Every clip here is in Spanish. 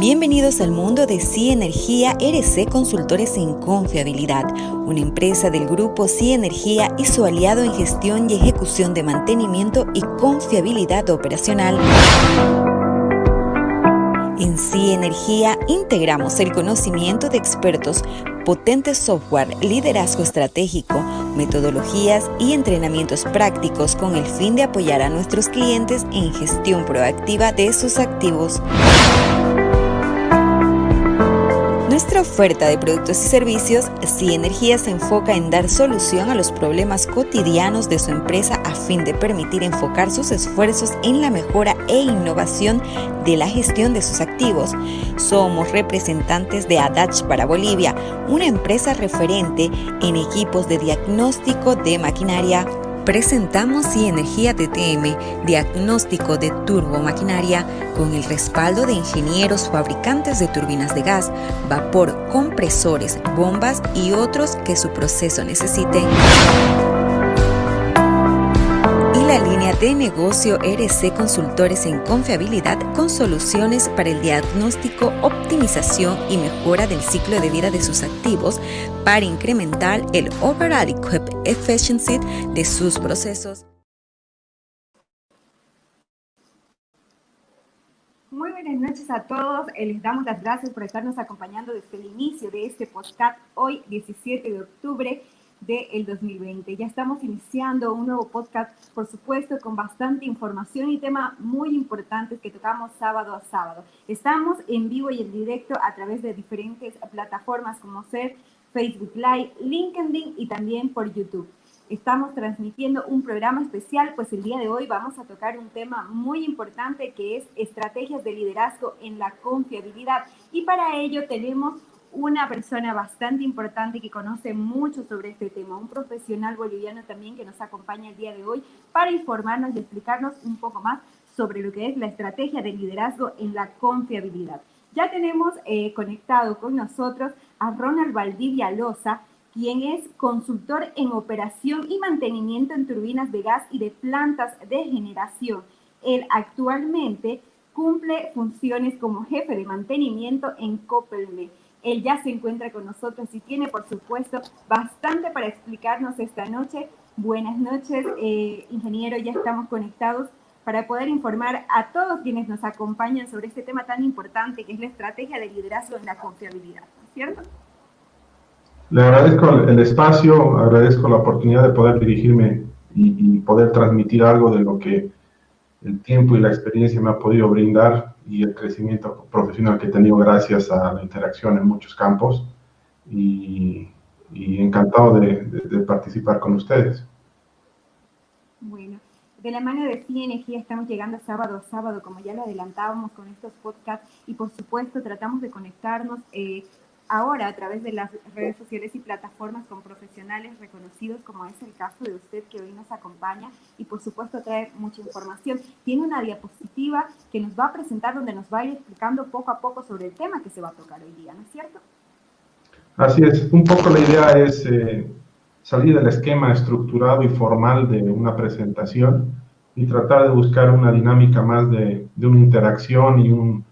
Bienvenidos al mundo de CIE Energía RC Consultores en Confiabilidad, una empresa del grupo CIE Energía y su aliado en gestión y ejecución de mantenimiento y confiabilidad operacional. En CIE Energía integramos el conocimiento de expertos, potente software, liderazgo estratégico, metodologías y entrenamientos prácticos con el fin de apoyar a nuestros clientes en gestión proactiva de sus activos. Nuestra oferta de productos y servicios, CIE Energía se enfoca en dar solución a los problemas cotidianos de su empresa a fin de permitir enfocar sus esfuerzos en la mejora e innovación de la gestión de sus activos. Somos representantes de ADACH para Bolivia, una empresa referente en equipos de diagnóstico de maquinaria. Presentamos CIE Energía DTM, diagnóstico de turbomaquinaria, con el respaldo de ingenieros fabricantes de turbinas de gas, vapor, compresores, bombas y otros que su proceso necesite. Y la línea de negocio RC Consultores en Confiabilidad con soluciones para el diagnóstico, optimización y mejora del ciclo de vida de sus activos para incrementar el overall equip efficiency de sus procesos. Muy buenas noches a todos. Les damos las gracias por estarnos acompañando desde el inicio de este podcast hoy, 17 de octubre del 2020. Ya estamos iniciando un nuevo podcast, por supuesto, con bastante información y temas muy importantes que tocamos sábado a sábado. Estamos en vivo y en directo a través de diferentes plataformas como ser Facebook Live, LinkedIn y también por YouTube. Estamos transmitiendo un programa especial, pues el día de hoy vamos a tocar un tema muy importante que es estrategias de liderazgo en la confiabilidad. Y para ello tenemos una persona bastante importante que conoce mucho sobre este tema, un profesional boliviano también que nos acompaña el día de hoy para informarnos y explicarnos un poco más sobre lo que es la estrategia de liderazgo en la confiabilidad. Ya tenemos conectado con nosotros a Ronald Valdivia Loza, quien es consultor en operación y mantenimiento en turbinas de gas y de plantas de generación. Él actualmente cumple funciones como jefe de mantenimiento en Copelme. Él ya se encuentra con nosotros y tiene, por supuesto, bastante para explicarnos esta noche. Buenas noches, ingeniero, ya estamos conectados para poder informar a todos quienes nos acompañan sobre este tema tan importante que es la estrategia de liderazgo en la confiabilidad, ¿no es cierto? Le agradezco el espacio, agradezco la oportunidad de poder dirigirme y poder transmitir algo de lo que el tiempo y la experiencia me ha podido brindar y el crecimiento profesional que he tenido gracias a la interacción en muchos campos y encantado de participar con ustedes. Bueno, de la mano de CIE Energía estamos llegando sábado a sábado, como ya lo adelantábamos con estos podcasts y por supuesto tratamos de conectarnos ahora a través de las redes sociales y plataformas con profesionales reconocidos, como es el caso de usted que hoy nos acompaña y por supuesto trae mucha información. Tiene una diapositiva que nos va a presentar donde nos va a ir explicando poco a poco sobre el tema que se va a tocar hoy día, ¿no es cierto? Así es, un poco la idea es salir del esquema estructurado y formal de una presentación y tratar de buscar una dinámica más de una interacción y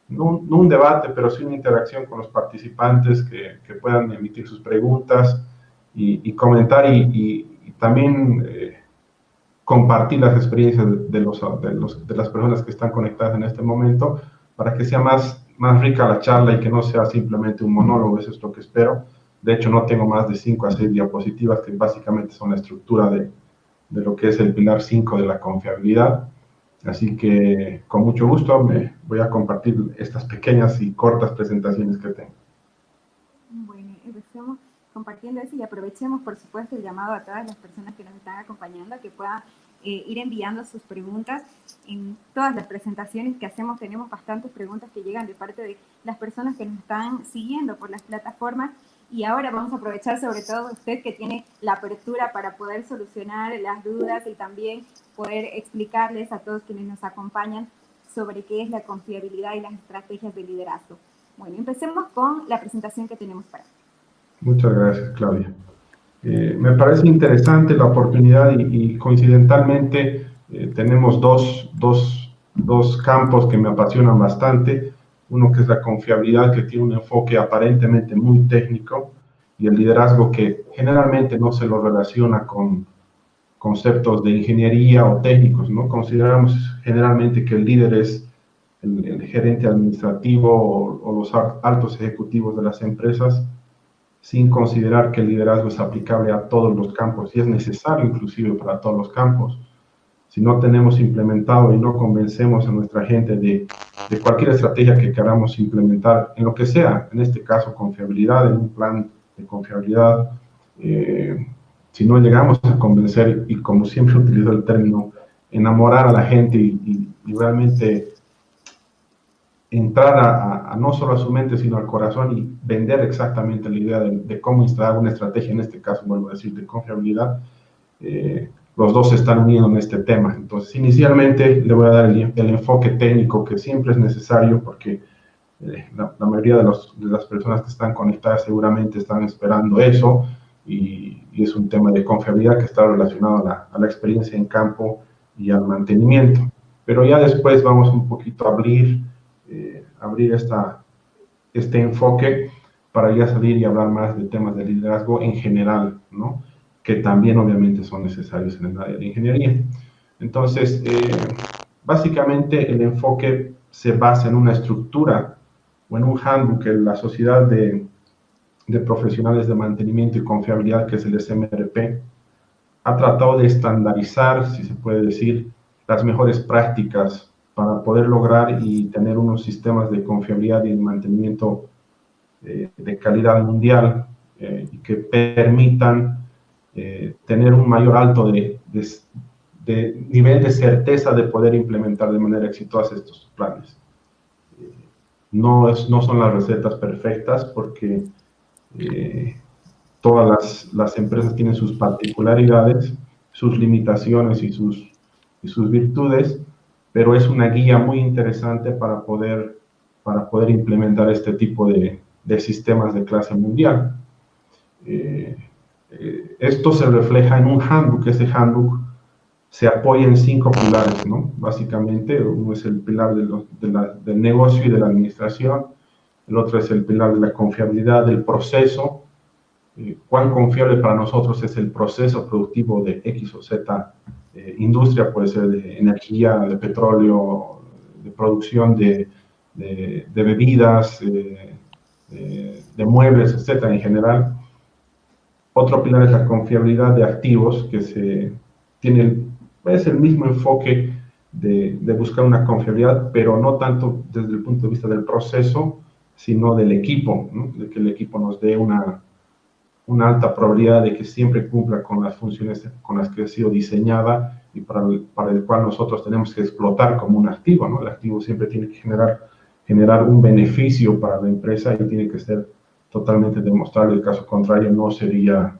no un debate, pero sí una interacción con los participantes que puedan emitir sus preguntas y comentar y también compartir las experiencias de las personas que están conectadas en este momento para que sea más rica la charla y que no sea simplemente un monólogo. Eso es lo que espero. De hecho, no tengo más de 5 a 6 diapositivas que básicamente son la estructura de lo que es el pilar 5 de la confiabilidad. Así que con mucho gusto me voy a compartir estas pequeñas y cortas presentaciones que tengo. Bueno, empecemos compartiendo eso y aprovechemos, por supuesto, el llamado a todas las personas que nos están acompañando a que puedan ir enviando sus preguntas. En todas las presentaciones que hacemos tenemos bastantes preguntas que llegan de parte de las personas que nos están siguiendo por las plataformas y ahora vamos a aprovechar sobre todo usted que tiene la apertura para poder solucionar las dudas y también poder explicarles a todos quienes nos acompañan sobre qué es la confiabilidad y las estrategias de liderazgo. Bueno, empecemos con la presentación que tenemos para hoy. Muchas gracias, Claudia. Me parece interesante la oportunidad y coincidentalmente tenemos dos campos que me apasionan bastante. Uno que es la confiabilidad, que tiene un enfoque aparentemente muy técnico, y el liderazgo, que generalmente no se lo relaciona con conceptos de ingeniería o técnicos, ¿no? Consideramos generalmente que el líder es el gerente administrativo o los altos ejecutivos de las empresas, sin considerar que el liderazgo es aplicable a todos los campos y es necesario inclusive para todos los campos. Si no tenemos implementado y no convencemos a nuestra gente de cualquier estrategia que queramos implementar, en lo que sea, en este caso confiabilidad, en un plan de confiabilidad, si no llegamos a convencer, y como siempre utilizo el término, enamorar a la gente y realmente entrar a no solo a su mente, sino al corazón, y vender exactamente la idea de cómo instalar una estrategia, en este caso, vuelvo a decir, de confiabilidad, los dos se están uniendo en este tema. Entonces, inicialmente le voy a dar el enfoque técnico que siempre es necesario, porque la mayoría de las personas que están conectadas seguramente están esperando eso, y es un tema de confiabilidad que está relacionado a la experiencia en campo y al mantenimiento. Pero ya después vamos un poquito a abrir este enfoque para ya salir y hablar más de temas de liderazgo en general, ¿no? Que también obviamente son necesarios en el área de ingeniería. Entonces, básicamente el enfoque se basa en una estructura o en un handbook que la Sociedad de Profesionales de Mantenimiento y Confiabilidad, que es el SMRP, ha tratado de estandarizar, si se puede decir, las mejores prácticas para poder lograr y tener unos sistemas de confiabilidad y de mantenimiento de calidad mundial, y que permitan tener un mayor alto de nivel de certeza de poder implementar de manera exitosa estos planes. No son las recetas perfectas, porque todas las empresas tienen sus particularidades, sus limitaciones y sus virtudes, pero es una guía muy interesante para poder implementar este tipo de sistemas de clase mundial. Esto se refleja en un handbook. Ese handbook se apoya en 5 pilares, ¿no? Básicamente, uno es el pilar del negocio y de la administración, el otro es el pilar de la confiabilidad del proceso. Cuán confiable para nosotros es el proceso productivo de X o Z industria, puede ser de energía, de petróleo, de producción de bebidas, de muebles, etcétera, en general. Otro pilar es la confiabilidad de activos, que es el mismo enfoque de buscar una confiabilidad, pero no tanto desde el punto de vista del proceso, sino del equipo, ¿no? De que el equipo nos dé una alta probabilidad de que siempre cumpla con las funciones con las que ha sido diseñada y para el cual nosotros tenemos que explotar como un activo, ¿no? El activo siempre tiene que generar un beneficio para la empresa y tiene que ser totalmente demostrable. El caso contrario, no sería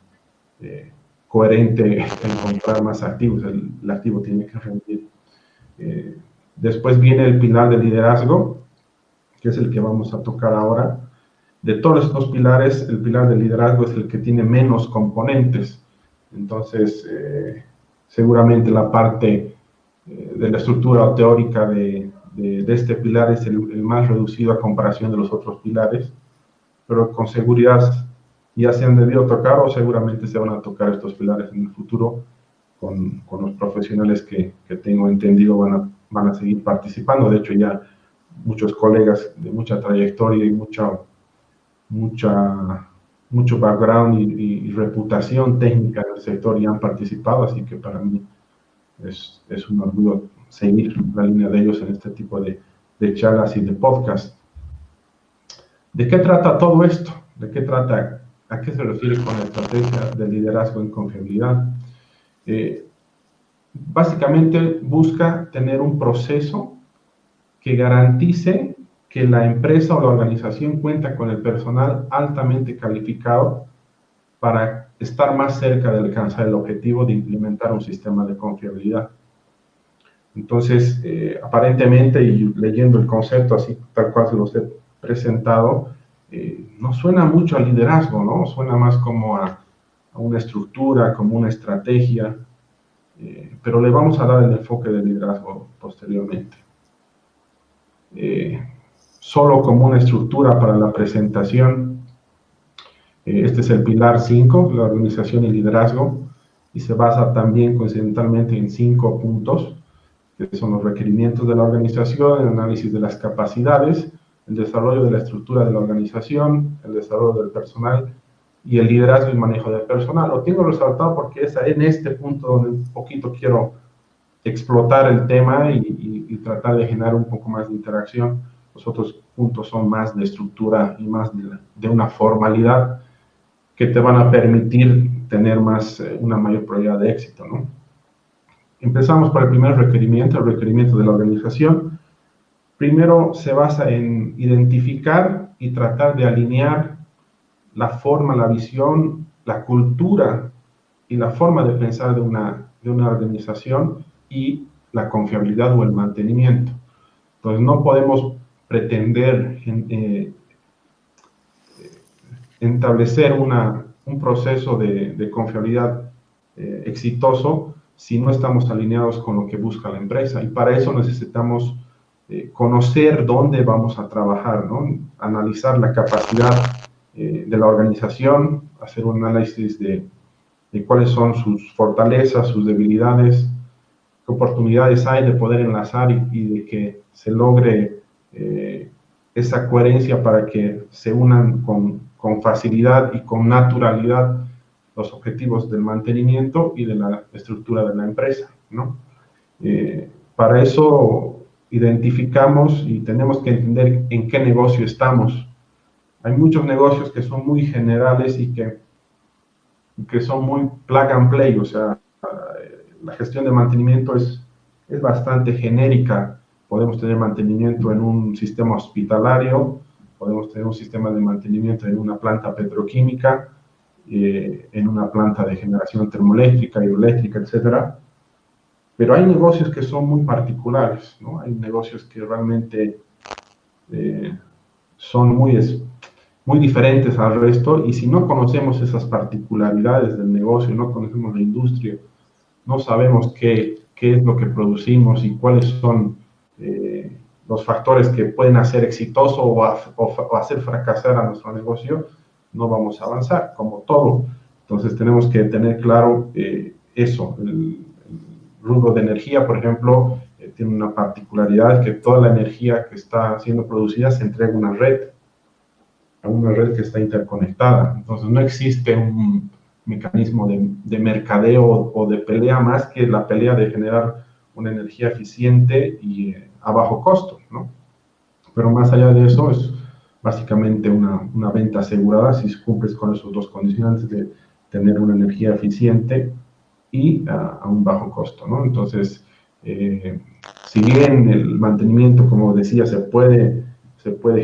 coherente encontrar más activos. El activo tiene que rendir. Después viene el pilar de liderazgo, que es el que vamos a tocar ahora. De todos estos pilares, el pilar de liderazgo es el que tiene menos componentes. Entonces, seguramente la parte de la estructura teórica de este pilar es el más reducido a comparación de los otros pilares, pero con seguridad ya se han debido tocar o seguramente se van a tocar estos pilares en el futuro con los profesionales que tengo entendido van a seguir participando. De hecho, ya muchos colegas de mucha trayectoria y mucho background y reputación técnica del sector ya han participado, así que para mí es un orgullo seguir la línea de ellos en este tipo de charlas y de podcast. ¿De qué trata todo esto? ¿De qué trata? ¿A qué se refiere con la estrategia de liderazgo en confiabilidad? Básicamente busca tener un proceso que garantice que la empresa o la organización cuenta con el personal altamente calificado para estar más cerca de alcanzar el objetivo de implementar un sistema de confiabilidad. Entonces, aparentemente, y leyendo el concepto así tal cual se los he presentado, no suena mucho a liderazgo, ¿no? Suena más como a una estructura, como una estrategia, pero le vamos a dar el enfoque de liderazgo posteriormente. solo como una estructura para la presentación. Este es el pilar 5, la organización y liderazgo, y se basa también coincidentalmente en 5 puntos, que son los requerimientos de la organización, el análisis de las capacidades, el desarrollo de la estructura de la organización, el desarrollo del personal y el liderazgo y manejo del personal. Lo tengo resaltado porque es en este punto donde un poquito quiero explotar el tema y tratar de generar un poco más de interacción. Los otros puntos son más de estructura y más de una formalidad que te van a permitir tener una mayor probabilidad de éxito, ¿no? Empezamos por el primer requerimiento, el requerimiento de la organización. Primero se basa en identificar y tratar de alinear la forma, la visión, la cultura y la forma de pensar de una organización y la confiabilidad o el mantenimiento. Entonces no podemos pretender establecer un proceso de confiabilidad exitoso si no estamos alineados con lo que busca la empresa. Y para eso necesitamos conocer dónde vamos a trabajar, ¿no? Analizar la capacidad de la organización, hacer un análisis de cuáles son sus fortalezas, sus debilidades, qué oportunidades hay de poder enlazar y de que se logre esa coherencia para que se unan con facilidad y con naturalidad los objetivos del mantenimiento y de la estructura de la empresa, ¿no? Para eso identificamos y tenemos que entender en qué negocio estamos. Hay muchos negocios que son muy generales y que son muy plug and play, o sea, la gestión de mantenimiento es bastante genérica. Podemos tener mantenimiento en un sistema hospitalario, podemos tener un sistema de mantenimiento en una planta petroquímica, en una planta de generación termoeléctrica, hidroeléctrica, etcétera. Pero hay negocios que son muy particulares, ¿no? Hay negocios que realmente son muy diferentes al resto, y si no conocemos esas particularidades del negocio, no conocemos la industria, no sabemos qué es lo que producimos y cuáles son los factores que pueden hacer exitoso o hacer fracasar a nuestro negocio, no vamos a avanzar, como todo. Entonces tenemos que tener claro eso. El rubro de energía, por ejemplo, tiene una particularidad, que toda la energía que está siendo producida se entrega a una red que está interconectada. Entonces no existe un mecanismo de mercadeo o de pelea más que la pelea de generar una energía eficiente y a bajo costo, ¿no? Pero más allá de eso es básicamente una venta asegurada si cumples con esos dos condicionantes de tener una energía eficiente y a un bajo costo, ¿no? Entonces, si bien el mantenimiento, como decía, se puede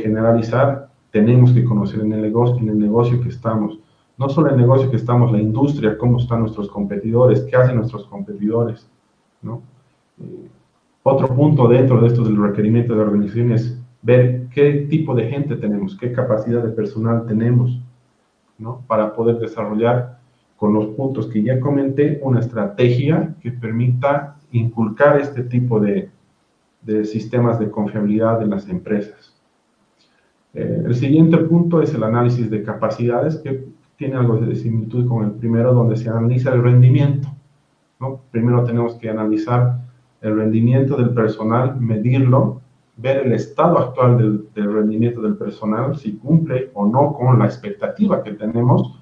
generalizar, tenemos que conocer en el negocio que estamos. No solo el negocio que estamos, la industria, cómo están nuestros competidores, qué hacen nuestros competidores, ¿no? Otro punto dentro de esto del requerimiento de organización es ver qué tipo de gente tenemos, qué capacidad de personal tenemos, ¿no? Para poder desarrollar, con los puntos que ya comenté, una estrategia que permita inculcar este tipo de sistemas de confiabilidad en las empresas. El siguiente punto es el análisis de capacidades, que tiene algo de similitud con el primero, donde se analiza el rendimiento, ¿no? Primero tenemos que analizar el rendimiento del personal, medirlo, ver el estado actual del rendimiento del personal, si cumple o no con la expectativa que tenemos,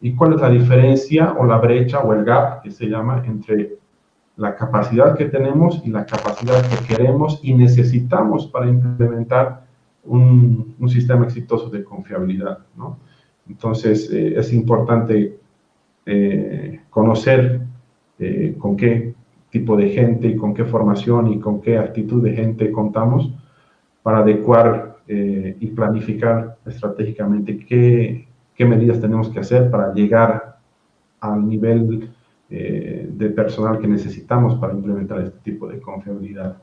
y cuál es la diferencia o la brecha o el gap que se llama entre la capacidad que tenemos y la capacidad que queremos y necesitamos para implementar un sistema exitoso de confiabilidad, ¿no? Entonces, es importante conocer con qué tipo de gente y con qué formación y con qué actitud de gente contamos para adecuar y planificar estratégicamente qué medidas tenemos que hacer para llegar al nivel de personal que necesitamos para implementar este tipo de confiabilidad.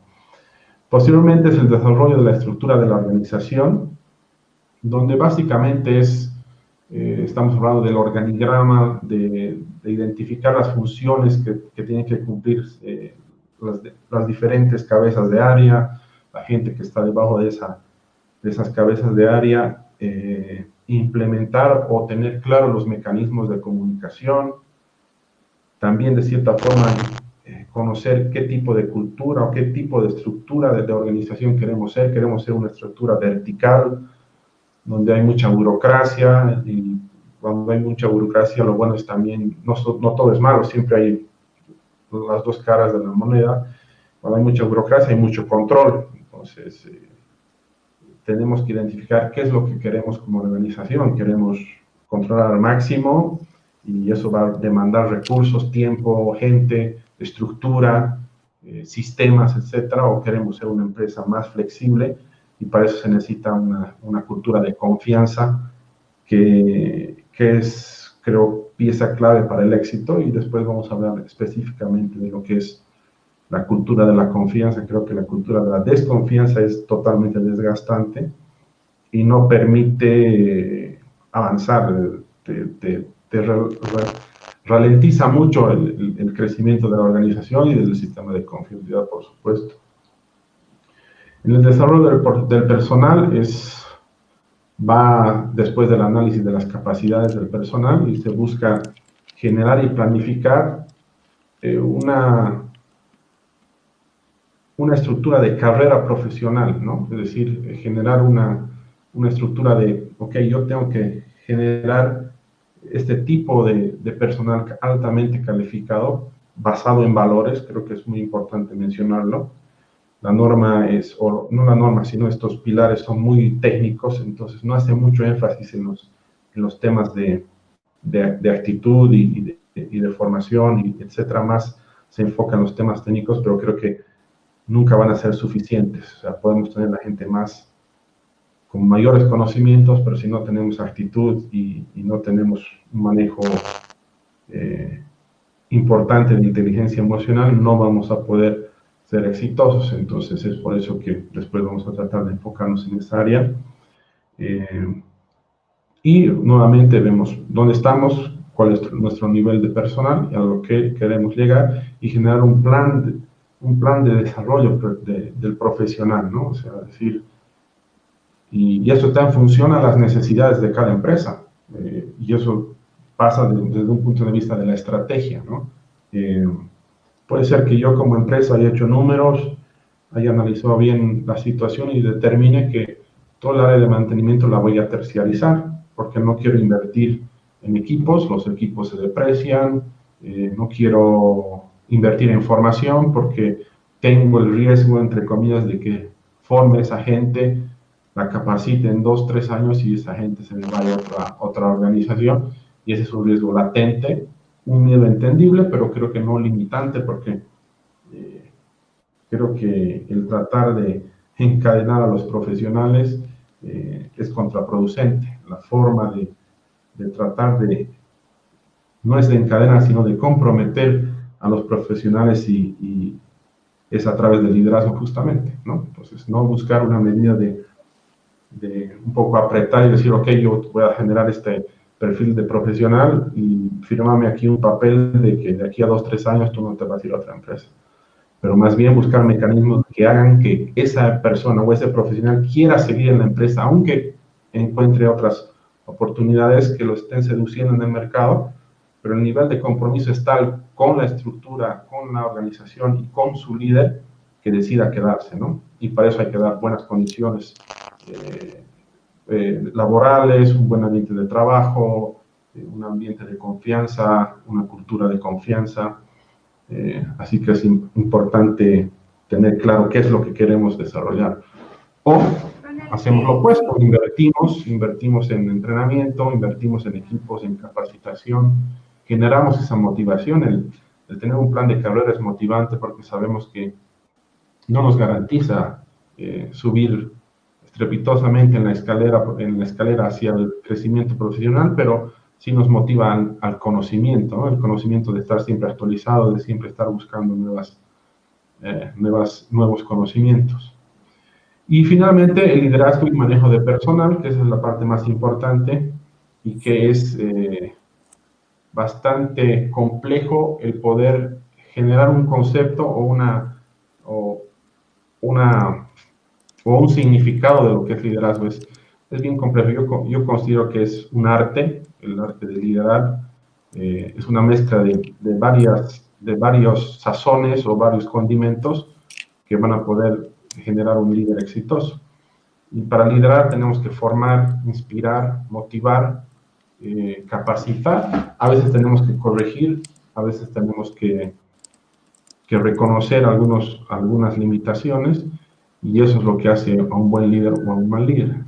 Posteriormente es el desarrollo de la estructura de la organización, donde básicamente estamos hablando del organigrama, de identificar las funciones que tienen que cumplir las diferentes cabezas de área, la gente que está debajo de esa de esas cabezas de área, implementar o tener claros los mecanismos de comunicación, también de cierta forma conocer qué tipo de cultura o qué tipo de estructura de organización queremos ser una estructura vertical, donde hay mucha burocracia, y cuando hay mucha burocracia lo bueno es también, no todo es malo, siempre hay las dos caras de la moneda. Cuando hay mucha burocracia hay mucho control, entonces tenemos que identificar qué es lo que queremos como organización. Queremos controlar al máximo y eso va a demandar recursos, tiempo, gente, estructura, sistemas, etcétera, o queremos ser una empresa más flexible y para eso se necesita una cultura de confianza que es, creo, pieza clave para el éxito, y después vamos a hablar específicamente de lo que es la cultura de la confianza. Creo que la cultura de la desconfianza es totalmente desgastante y no permite avanzar, ralentiza mucho el crecimiento de la organización y del sistema de confiabilidad, por supuesto. En el desarrollo del personal va después del análisis de las capacidades del personal y se busca generar y planificar una estructura de carrera profesional, ¿no? Es decir, generar una estructura de, ok, yo tengo que generar este tipo de personal altamente calificado, basado en valores. Creo que es muy importante mencionarlo. La norma es, o no la norma, sino estos pilares son muy técnicos, entonces no hace mucho énfasis en los temas de actitud y de formación, y etcétera. Más se enfoca en los temas técnicos, pero creo que nunca van a ser suficientes. O sea, podemos tener la gente con mayores conocimientos, pero si no tenemos actitud y no tenemos un manejo importante de inteligencia emocional, no vamos a poder ser exitosos. Entonces es por eso que después vamos a tratar de enfocarnos en esa área. Y nuevamente vemos dónde estamos, cuál es nuestro nivel de personal y a lo que queremos llegar, y generar un plan de desarrollo del profesional, ¿no? O sea, decir, y esto está en función a las necesidades de cada empresa, y eso pasa desde un punto de vista de la estrategia, ¿no? Puede ser que yo como empresa haya hecho números, haya analizado bien la situación y determine que todo el área de mantenimiento la voy a terciarizar, porque no quiero invertir en equipos, los equipos se deprecian, no quiero invertir en formación porque tengo el riesgo, entre comillas, de que forme esa gente, la capacite en 2, 3 años y esa gente se me vaya a otra organización, y ese es un riesgo latente, un miedo entendible, pero creo que no limitante, porque creo que el tratar de encadenar a los profesionales es contraproducente. La forma de tratar no es de encadenar, sino de comprometer a los profesionales, y es a través del liderazgo justamente, ¿no? Entonces, no buscar una medida de un poco apretar y decir, ok, yo voy a generar este perfil de profesional y fírmame aquí un papel de que de aquí a 2, 3 años tú no te vas a ir a otra empresa. Pero más bien buscar mecanismos que hagan que esa persona o ese profesional quiera seguir en la empresa, aunque encuentre otras oportunidades que lo estén seduciendo en el mercado, pero el nivel de compromiso es tal con la estructura, con la organización y con su líder, que decida quedarse, ¿no? Y para eso hay que dar buenas condiciones laborales, un buen ambiente de trabajo, un ambiente de confianza, una cultura de confianza. Así que es importante tener claro qué es lo que queremos desarrollar. O hacemos lo opuesto, invertimos en entrenamiento, invertimos en equipos, en capacitación, generamos esa motivación. El tener un plan de carrera es motivante porque sabemos que no nos garantiza subir estrepitosamente en la escalera hacia el crecimiento profesional, pero sí nos motiva al conocimiento, ¿no? El conocimiento de estar siempre actualizado, de siempre estar buscando nuevos conocimientos. Y finalmente, el liderazgo y manejo de personal, que esa es la parte más importante y que es bastante complejo el poder generar un concepto o o un significado de lo que es liderazgo. Es bien complejo. Yo considero que es un arte, el arte de liderar. Es una mezcla de varios sazones o varios condimentos que van a poder generar un líder exitoso. Y para liderar tenemos que formar, inspirar, motivar, capacitar. A veces tenemos que corregir, a veces tenemos que reconocer algunas limitaciones, y eso es lo que hace a un buen líder o a un mal líder.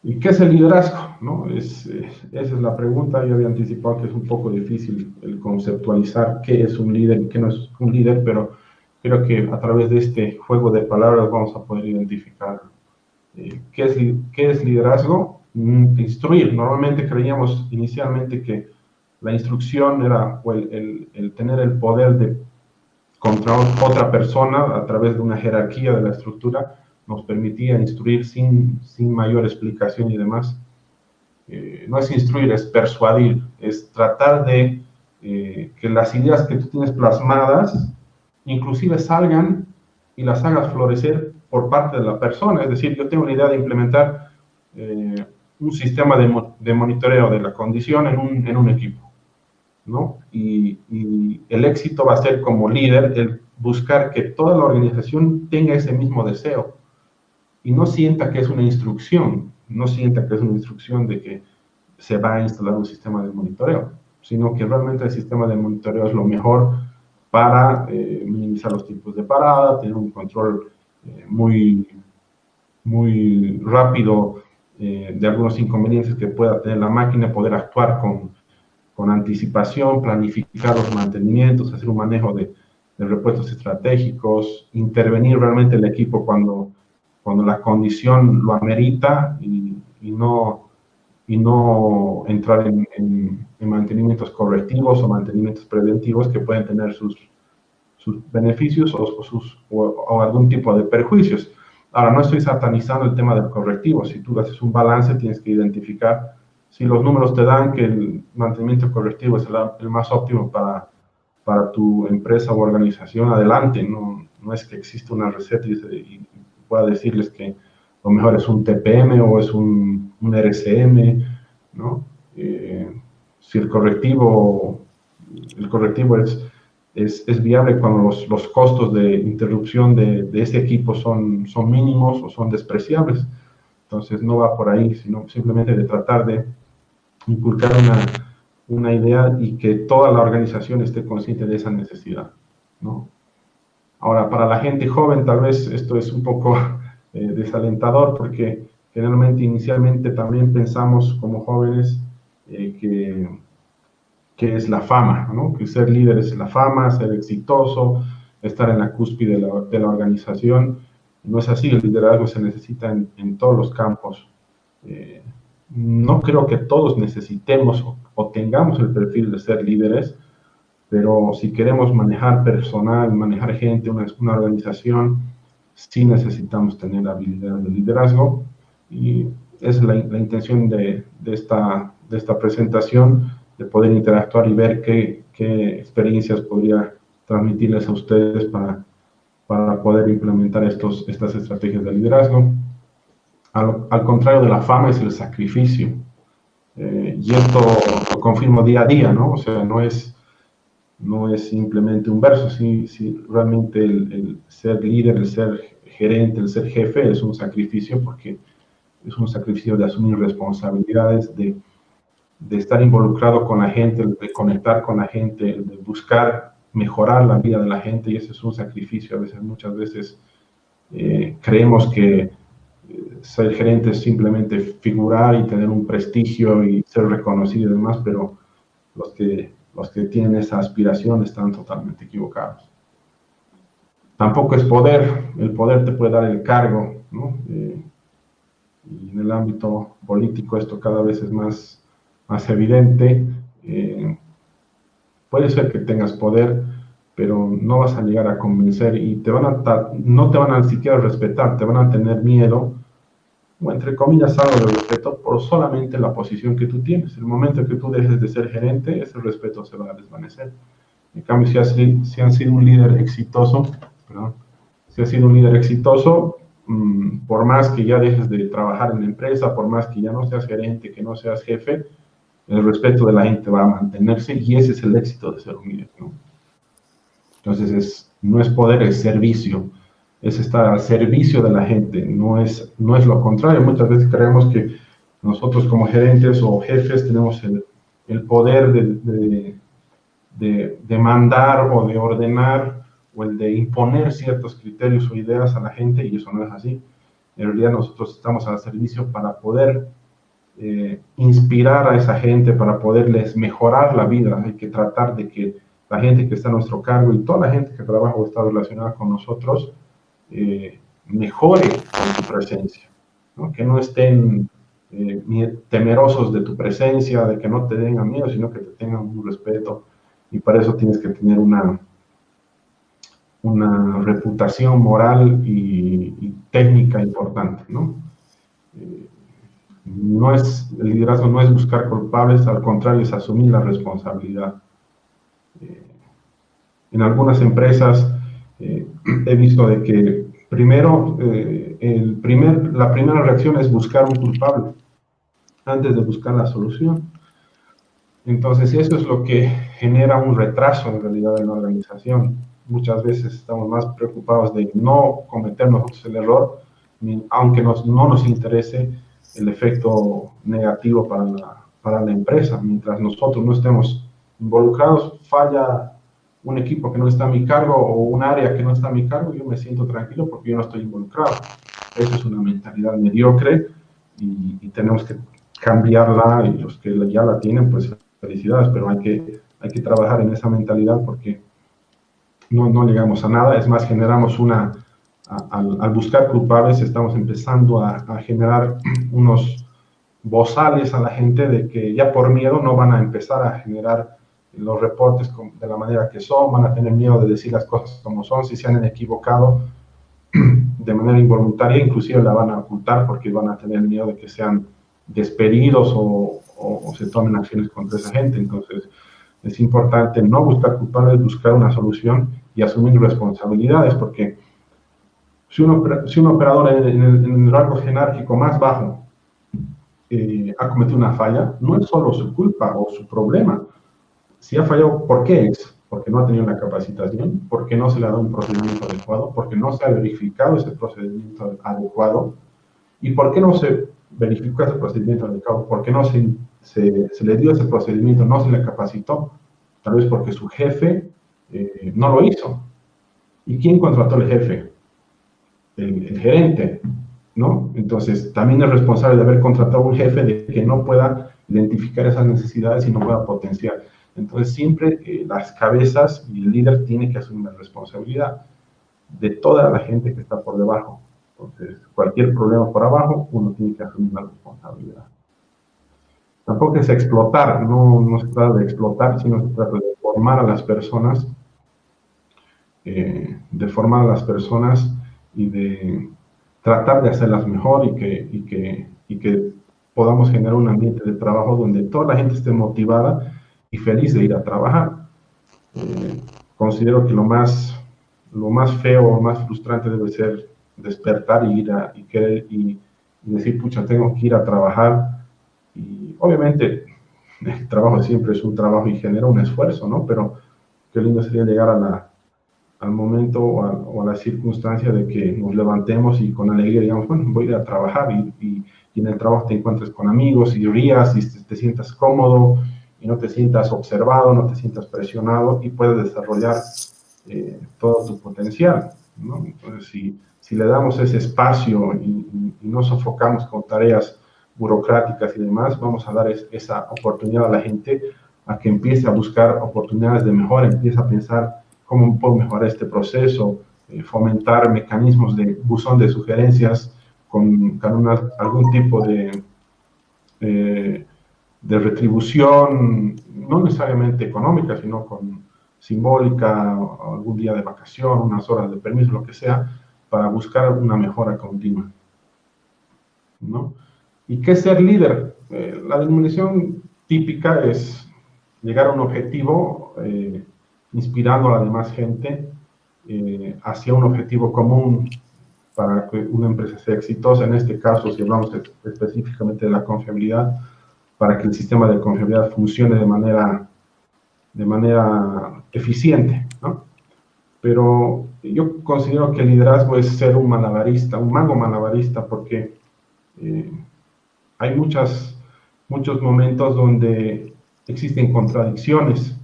¿Y qué es el liderazgo? ¿No? Esa es la pregunta. Yo había anticipado que es un poco difícil el conceptualizar qué es un líder y qué no es un líder, pero creo que a través de este juego de palabras vamos a poder identificar qué es liderazgo. Instruir. Normalmente creíamos inicialmente que la instrucción era el tener el poder de contra otra persona a través de una jerarquía de la estructura, nos permitía instruir sin mayor explicación y demás. No es instruir, es persuadir, es tratar de que las ideas que tú tienes plasmadas inclusive salgan y las hagas florecer por parte de la persona. Es decir, yo tengo la idea de implementar un sistema de monitoreo de la condición en un equipo, ¿no? Y el éxito va a ser como líder el buscar que toda la organización tenga ese mismo deseo y no sienta que es una instrucción, de que se va a instalar un sistema de monitoreo, sino que realmente el sistema de monitoreo es lo mejor para minimizar los tiempos de parada, tener un control muy rápido de algunos inconvenientes que pueda tener la máquina, poder actuar con anticipación, planificar los mantenimientos, hacer un manejo de repuestos estratégicos, intervenir realmente el equipo cuando la condición lo amerita y no entrar en mantenimientos correctivos o mantenimientos preventivos que pueden tener sus beneficios o algún tipo de perjuicios. Ahora, no estoy satanizando el tema del correctivo. Si tú haces un balance, tienes que identificar si los números te dan que el mantenimiento correctivo es el más óptimo para tu empresa o organización, adelante. No es que exista una receta y pueda decirles que lo mejor es un TPM o es un RCM, ¿no? Si el correctivo es viable cuando los costos de interrupción de ese equipo son mínimos o son despreciables. Entonces no va por ahí, sino simplemente de tratar de inculcar una idea y que toda la organización esté consciente de esa necesidad, ¿no? Ahora, para la gente joven tal vez esto es un poco desalentador, porque generalmente inicialmente también pensamos como jóvenes que es la fama, ¿no? Que ser líder es la fama, ser exitoso, estar en la cúspide de la organización. No es así, el liderazgo se necesita en todos los campos. No creo que todos necesitemos o tengamos el perfil de ser líderes, pero si queremos manejar personal, manejar gente, una organización, sí necesitamos tener habilidades de liderazgo, y es la intención de esta presentación, de poder interactuar y ver qué experiencias podría transmitirles a ustedes para poder implementar estas estrategias de liderazgo. Al contrario de la fama es el sacrificio, y esto lo confirmo día a día, ¿no? O sea, no es simplemente un verso. Sí, realmente el ser líder, el ser gerente, el ser jefe es un sacrificio, porque es un sacrificio de asumir responsabilidades, de estar involucrado con la gente, de conectar con la gente, de buscar mejorar la vida de la gente, y ese es un sacrificio. Muchas veces creemos que ser gerente es simplemente figurar y tener un prestigio y ser reconocido y demás, pero los que tienen esa aspiración están totalmente equivocados. Tampoco es poder. El poder te puede dar el cargo, ¿no? Y en el ámbito político esto cada vez es más evidente. Puede ser que tengas poder, pero no vas a llegar a convencer, y no te van a siquiera respetar, te van a tener miedo, o entre comillas algo de respeto, por solamente la posición que tú tienes. El momento que tú dejes de ser gerente, ese respeto se va a desvanecer. En cambio, si han sido un líder exitoso, Si has sido un líder exitoso, por más que ya dejes de trabajar en la empresa, por más que ya no seas gerente, que no seas jefe, el respeto de la gente va a mantenerse y ese es el éxito de ser un líder, ¿no? Entonces, no es poder, es servicio, es estar al servicio de la gente, no es lo contrario. Muchas veces creemos que nosotros como gerentes o jefes tenemos el poder de mandar o de ordenar o el de imponer ciertos criterios o ideas a la gente, y eso no es así. En realidad nosotros estamos al servicio para poder inspirar a esa gente, para poderles mejorar la vida. Hay que tratar de que la gente que está a nuestro cargo y toda la gente que trabaja o está relacionada con nosotros mejore con su presencia, ¿no? Que no estén temerosos de tu presencia, de que no te tengan miedo, sino que te tengan un respeto, y para eso tienes que tener una reputación moral y técnica importante, ¿no? El liderazgo no es buscar culpables, al contrario, es asumir la responsabilidad. En algunas empresas he visto de que primero, la primera reacción es buscar un culpable antes de buscar la solución. Entonces, eso es lo que genera un retraso en realidad en la organización. Muchas veces estamos más preocupados de no cometer nosotros el error, aunque no nos interese el efecto negativo para la empresa. Mientras nosotros no estemos involucrados, falla un equipo que no está a mi cargo o un área que no está a mi cargo, yo me siento tranquilo porque yo no estoy involucrado. Eso es una mentalidad mediocre y tenemos que cambiarla, y los que ya la tienen, pues felicidades, pero hay que trabajar en esa mentalidad porque no llegamos a nada. Es más, generamos al buscar culpables, estamos empezando a generar unos bozales a la gente de que ya por miedo no van a empezar a generar los reportes de la manera que son, van a tener miedo de decir las cosas como son. Si se han equivocado de manera involuntaria, inclusive la van a ocultar porque van a tener miedo de que sean despedidos o se tomen acciones contra esa gente. Entonces, es importante no buscar culpables, buscar una solución y asumir responsabilidades, porque si un operador en el rango jerárquico más bajo ha cometido una falla, no es solo su culpa o su problema. Si ha fallado, ¿por qué es? Porque no ha tenido una capacitación, porque no se le ha dado un procedimiento adecuado, porque no se ha verificado ese procedimiento adecuado. ¿Y por qué no se verificó ese procedimiento adecuado? ¿Por qué no se le dio ese procedimiento, no se le capacitó? Tal vez porque su jefe no lo hizo. ¿Y quién contrató al jefe? El gerente, ¿no? Entonces, también es responsable de haber contratado a un jefe de que no pueda identificar esas necesidades y no pueda potenciar. Entonces, siempre las cabezas y el líder tiene que asumir la responsabilidad de toda la gente que está por debajo. Entonces, cualquier problema por abajo, uno tiene que asumir la responsabilidad. Tampoco es explotar, no se trata de explotar, sino se trata de formar a las personas, y de tratar de hacerlas mejor y que podamos generar un ambiente de trabajo donde toda la gente esté motivada y feliz de ir a trabajar. Considero que lo más feo o más frustrante debe ser despertar y decir, pucha, tengo que ir a trabajar. Y obviamente el trabajo siempre es un trabajo y genera un esfuerzo, ¿no? Pero qué lindo sería llegar al momento o a la circunstancia de que nos levantemos y con alegría digamos, bueno, voy a ir a trabajar, y en el trabajo te encuentres con amigos y rías y te sientas cómodo y no te sientas observado, no te sientas presionado y puedes desarrollar todo tu potencial, ¿no? Entonces, si le damos ese espacio y no sofocamos con tareas burocráticas y demás, vamos a dar esa oportunidad a la gente a que empiece a buscar oportunidades de mejora, empiece a pensar cómo puedo mejorar este proceso, fomentar mecanismos de buzón de sugerencias con algún tipo de retribución, no necesariamente económica, sino simbólica, o algún día de vacación, unas horas de permiso, lo que sea, para buscar una mejora continua, ¿no? ¿Y qué es ser líder? La denominación típica es llegar a un objetivo inspirando a la demás gente, hacia un objetivo común para que una empresa sea exitosa. En este caso, si hablamos específicamente de la confiabilidad, para que el sistema de confiabilidad funcione de manera eficiente, ¿no? Pero yo considero que el liderazgo es ser un malabarista, un mago malabarista, porque hay muchos momentos donde existen contradicciones.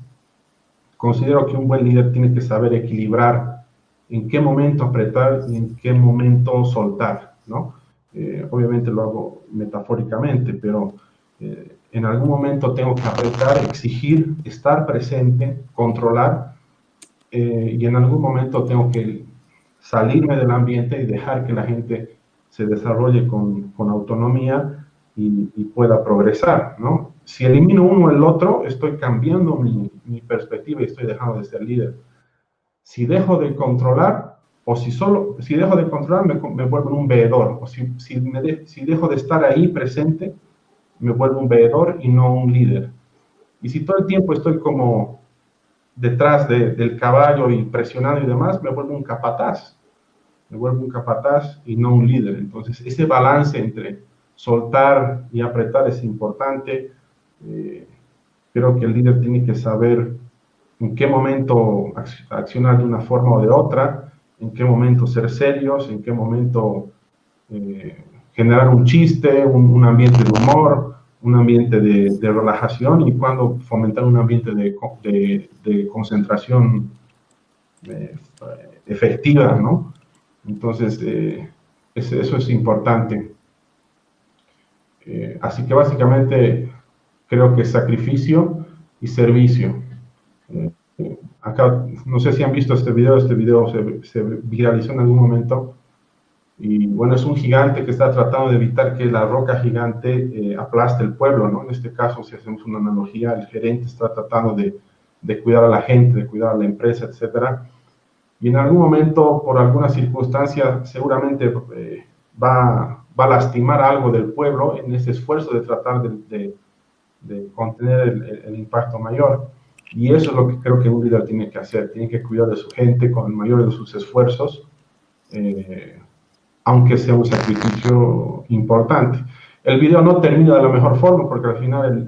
Considero que un buen líder tiene que saber equilibrar en qué momento apretar y en qué momento soltar, ¿no? Obviamente lo hago metafóricamente, pero en algún momento tengo que apretar, exigir, estar presente, controlar, y en algún momento tengo que salirme del ambiente y dejar que la gente se desarrolle con autonomía y pueda progresar, ¿no? Si elimino uno o el otro, estoy cambiando mi perspectiva y estoy dejando de ser líder. Si dejo de controlar, o si dejo de controlar, me vuelvo un veedor, o si dejo de estar ahí presente, me vuelvo un veedor y no un líder. Y si todo el tiempo estoy como detrás del caballo y presionado y demás, me vuelvo un capataz y no un líder. Entonces, ese balance entre soltar y apretar es importante. Creo que el líder tiene que saber en qué momento accionar de una forma o de otra, en qué momento ser serios, en qué momento generar un chiste, un ambiente de humor, un ambiente de relajación, y cuando fomentar un ambiente de concentración efectiva, ¿no? Entonces, eso es importante. Así que básicamente creo que sacrificio y servicio. Acá, no sé si han visto este video se viralizó en algún momento, y bueno, es un gigante que está tratando de evitar que la roca gigante aplaste el pueblo, ¿no? En este caso, si hacemos una analogía, el gerente está tratando de cuidar a la gente, de cuidar a la empresa, etcétera, y en algún momento, por alguna circunstancia, seguramente va a lastimar algo del pueblo en ese esfuerzo de tratar de contener el impacto mayor. Y eso es lo que creo que un líder tiene que hacer, tiene que cuidar de su gente con el mayor de sus esfuerzos, aunque sea un sacrificio importante. El video no termina de la mejor forma, porque al final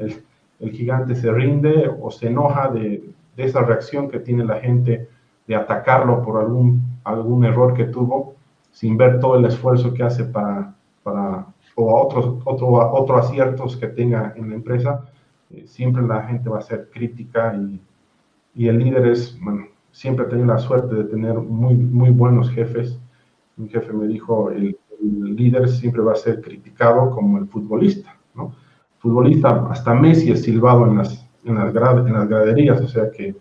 el gigante se rinde o se enoja de esa reacción que tiene la gente de atacarlo por algún error que tuvo, sin ver todo el esfuerzo que hace o otros aciertos que tenga en la empresa. Siempre la gente va a ser crítica, y el líder siempre ha tenido la suerte de tener muy, muy buenos jefes. Mi jefe me dijo, el líder siempre va a ser criticado como el futbolista, ¿no? El futbolista, hasta Messi es silbado en las graderías, o sea que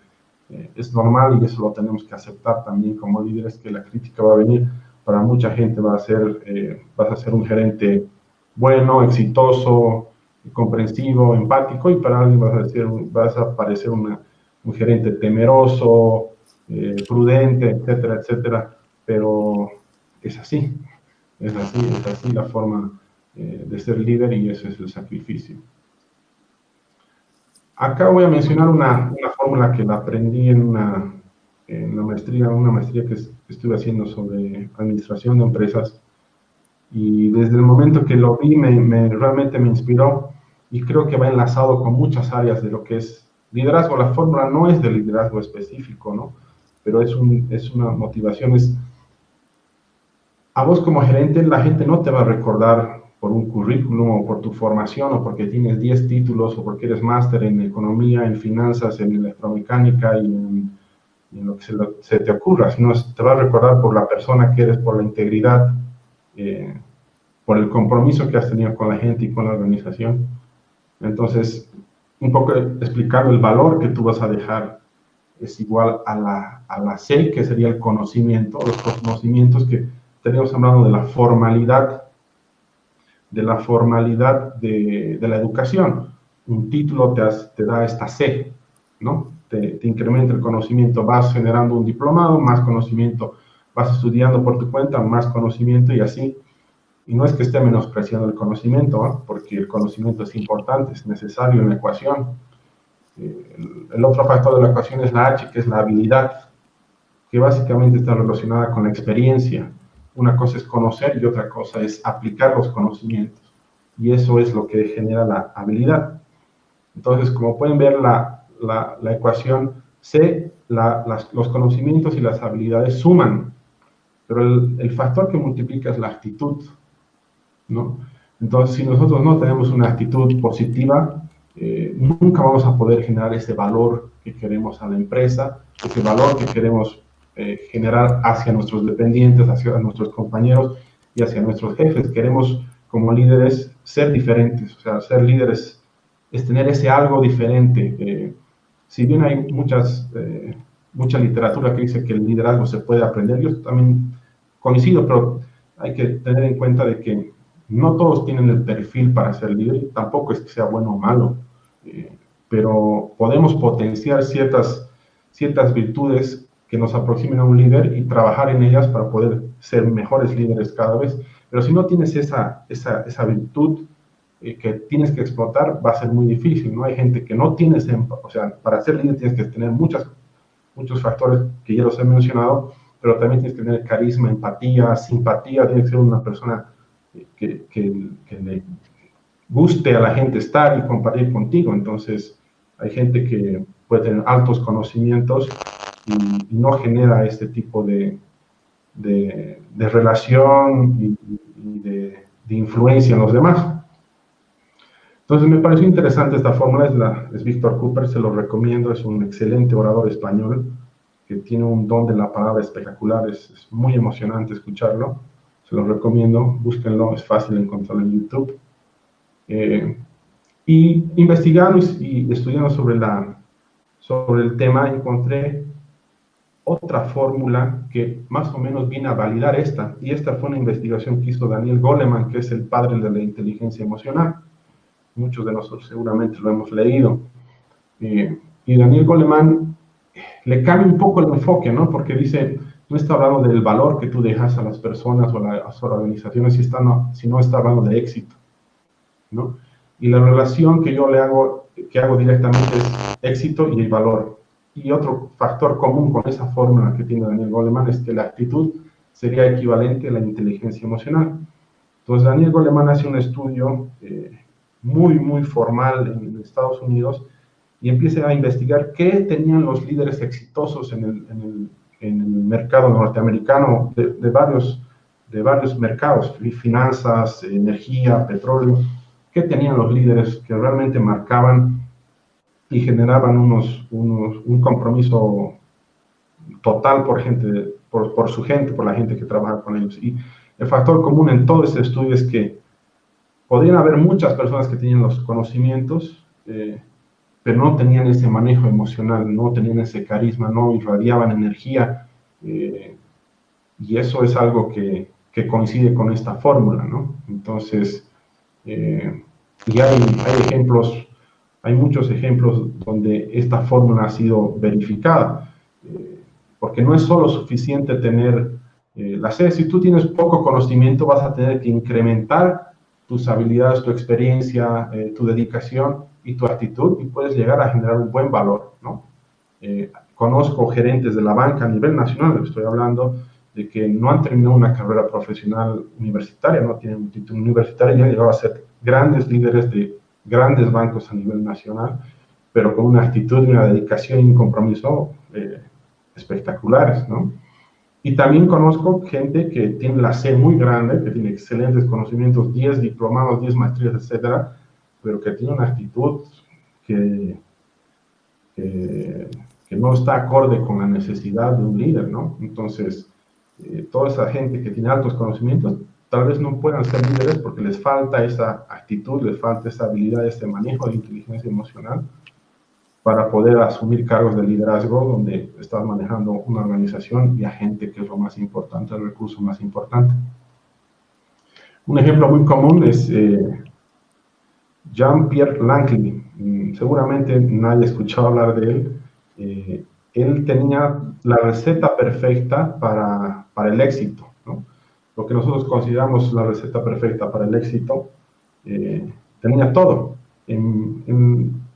es normal, y eso lo tenemos que aceptar también como líderes, que la crítica va a venir. Para mucha gente vas a ser un gerente bueno, exitoso, comprensivo, empático, y para alguien vas a parecer un gerente temeroso, prudente, etcétera, etcétera. Pero es así la forma de ser líder, y eso es el sacrificio. Acá voy a mencionar una fórmula que la aprendí en una maestría que estuve haciendo sobre administración de empresas, y desde el momento que lo vi realmente me inspiró, y creo que va enlazado con muchas áreas de lo que es liderazgo. La fórmula no es de liderazgo específico, ¿no? Pero es una motivación. A vos como gerente, la gente no te va a recordar por un currículum o por tu formación, o porque tienes 10 títulos, o porque eres máster en economía, en finanzas, en electromecánica y en lo que se te ocurra, sino te va a recordar por la persona que eres, por la integridad, por el compromiso que has tenido con la gente y con la organización. Entonces, un poco explicando el valor que tú vas a dejar, es igual a la C, que sería el conocimiento, los conocimientos que teníamos hablando de la formalidad, de la educación. Un título te da esta C, ¿no? Te incrementa el conocimiento, vas generando un diplomado, más conocimiento, vas estudiando por tu cuenta, más conocimiento, y así. Y no es que esté menospreciando el conocimiento, ¿eh? Porque el conocimiento es importante, es necesario en la ecuación. El otro factor de la ecuación es la H, que es la habilidad. que básicamente está relacionada con la experiencia. Una cosa es conocer y otra cosa es aplicar los conocimientos. Y eso es lo que genera la habilidad. Entonces, como pueden ver, la ecuación C, los conocimientos y las habilidades suman, pero el factor que multiplica es la actitud, ¿no? Entonces, si nosotros no tenemos una actitud positiva, nunca vamos a poder generar ese valor que queremos a la empresa, ese valor que queremos generar hacia nuestros dependientes, hacia nuestros compañeros y hacia nuestros jefes. Queremos, como líderes, ser diferentes. O sea, ser líderes es tener ese algo diferente. Si bien hay mucha literatura que dice que el liderazgo se puede aprender, yo también coincido, pero hay que tener en cuenta de que no todos tienen el perfil para ser líder, tampoco es que sea bueno o malo, pero podemos potenciar ciertas virtudes que nos aproximen a un líder y trabajar en ellas para poder ser mejores líderes cada vez. Pero si no tienes esa virtud que tienes que explotar, va a ser muy difícil, ¿no? Hay gente que no tiene o sea, para ser líder tienes que tener muchos factores que ya los he mencionado, pero también tienes que tener carisma, empatía, simpatía, tienes que ser una persona que le guste a la gente estar y compartir contigo. Entonces, hay gente que puede tener altos conocimientos y no genera este tipo de relación y de influencia en los demás. Entonces, me pareció interesante esta fórmula, es Víctor Cooper, se lo recomiendo, es un excelente orador español que tiene un don de la palabra espectacular, es muy emocionante escucharlo, se lo recomiendo, búsquenlo, es fácil encontrarlo en YouTube. Y investigando y estudiando sobre el tema, encontré otra fórmula que más o menos viene a validar esta, y esta fue una investigación que hizo Daniel Goleman, que es el padre de la inteligencia emocional. Muchos de nosotros seguramente lo hemos leído. Y Daniel Goleman le cambia un poco el enfoque, ¿no? Porque dice, no está hablando del valor que tú dejas a las personas o a las organizaciones, sino está hablando de éxito, ¿no? Y la relación que yo hago directamente es éxito y el valor. Y otro factor común con esa fórmula que tiene Daniel Goleman es que la actitud sería equivalente a la inteligencia emocional. Entonces, Daniel Goleman hace un estudio muy formal en Estados Unidos y empieza a investigar qué tenían los líderes exitosos en el mercado norteamericano de varios mercados, finanzas, energía, petróleo, qué tenían los líderes que realmente marcaban y generaban un compromiso total por su gente, por la gente que trabaja con ellos. Y el factor común en todo este estudio es que podrían haber muchas personas que tenían los conocimientos, pero no tenían ese manejo emocional, no tenían ese carisma, no irradiaban energía, y eso es algo que coincide con esta fórmula, ¿no? Entonces, y hay ejemplos, hay muchos ejemplos donde esta fórmula ha sido verificada, porque no es solo suficiente tener la C. Si tú tienes poco conocimiento, vas a tener que incrementar tus habilidades, tu experiencia, tu dedicación y tu actitud, y puedes llegar a generar un buen valor, ¿no? Conozco gerentes de la banca a nivel nacional, estoy hablando de que no han terminado una carrera profesional universitaria, no tienen un título universitario y han llegado a ser grandes líderes de grandes bancos a nivel nacional, pero con una actitud, una dedicación y un compromiso espectaculares, ¿no? Y también conozco gente que tiene la C muy grande, que tiene excelentes conocimientos, 10 diplomados, 10 maestrías, etcétera, pero que tiene una actitud que no está acorde con la necesidad de un líder, ¿no? Entonces, toda esa gente que tiene altos conocimientos tal vez no puedan ser líderes porque les falta esa actitud, les falta esa habilidad, ese manejo de inteligencia emocional para poder asumir cargos de liderazgo donde estás manejando una organización y a gente, que es lo más importante, el recurso más importante. Un ejemplo muy común es Jean-Pierre Langley. Seguramente nadie ha escuchado hablar de él. Él tenía la receta perfecta para el éxito, ¿no? Lo que nosotros consideramos la receta perfecta para el éxito, tenía todo.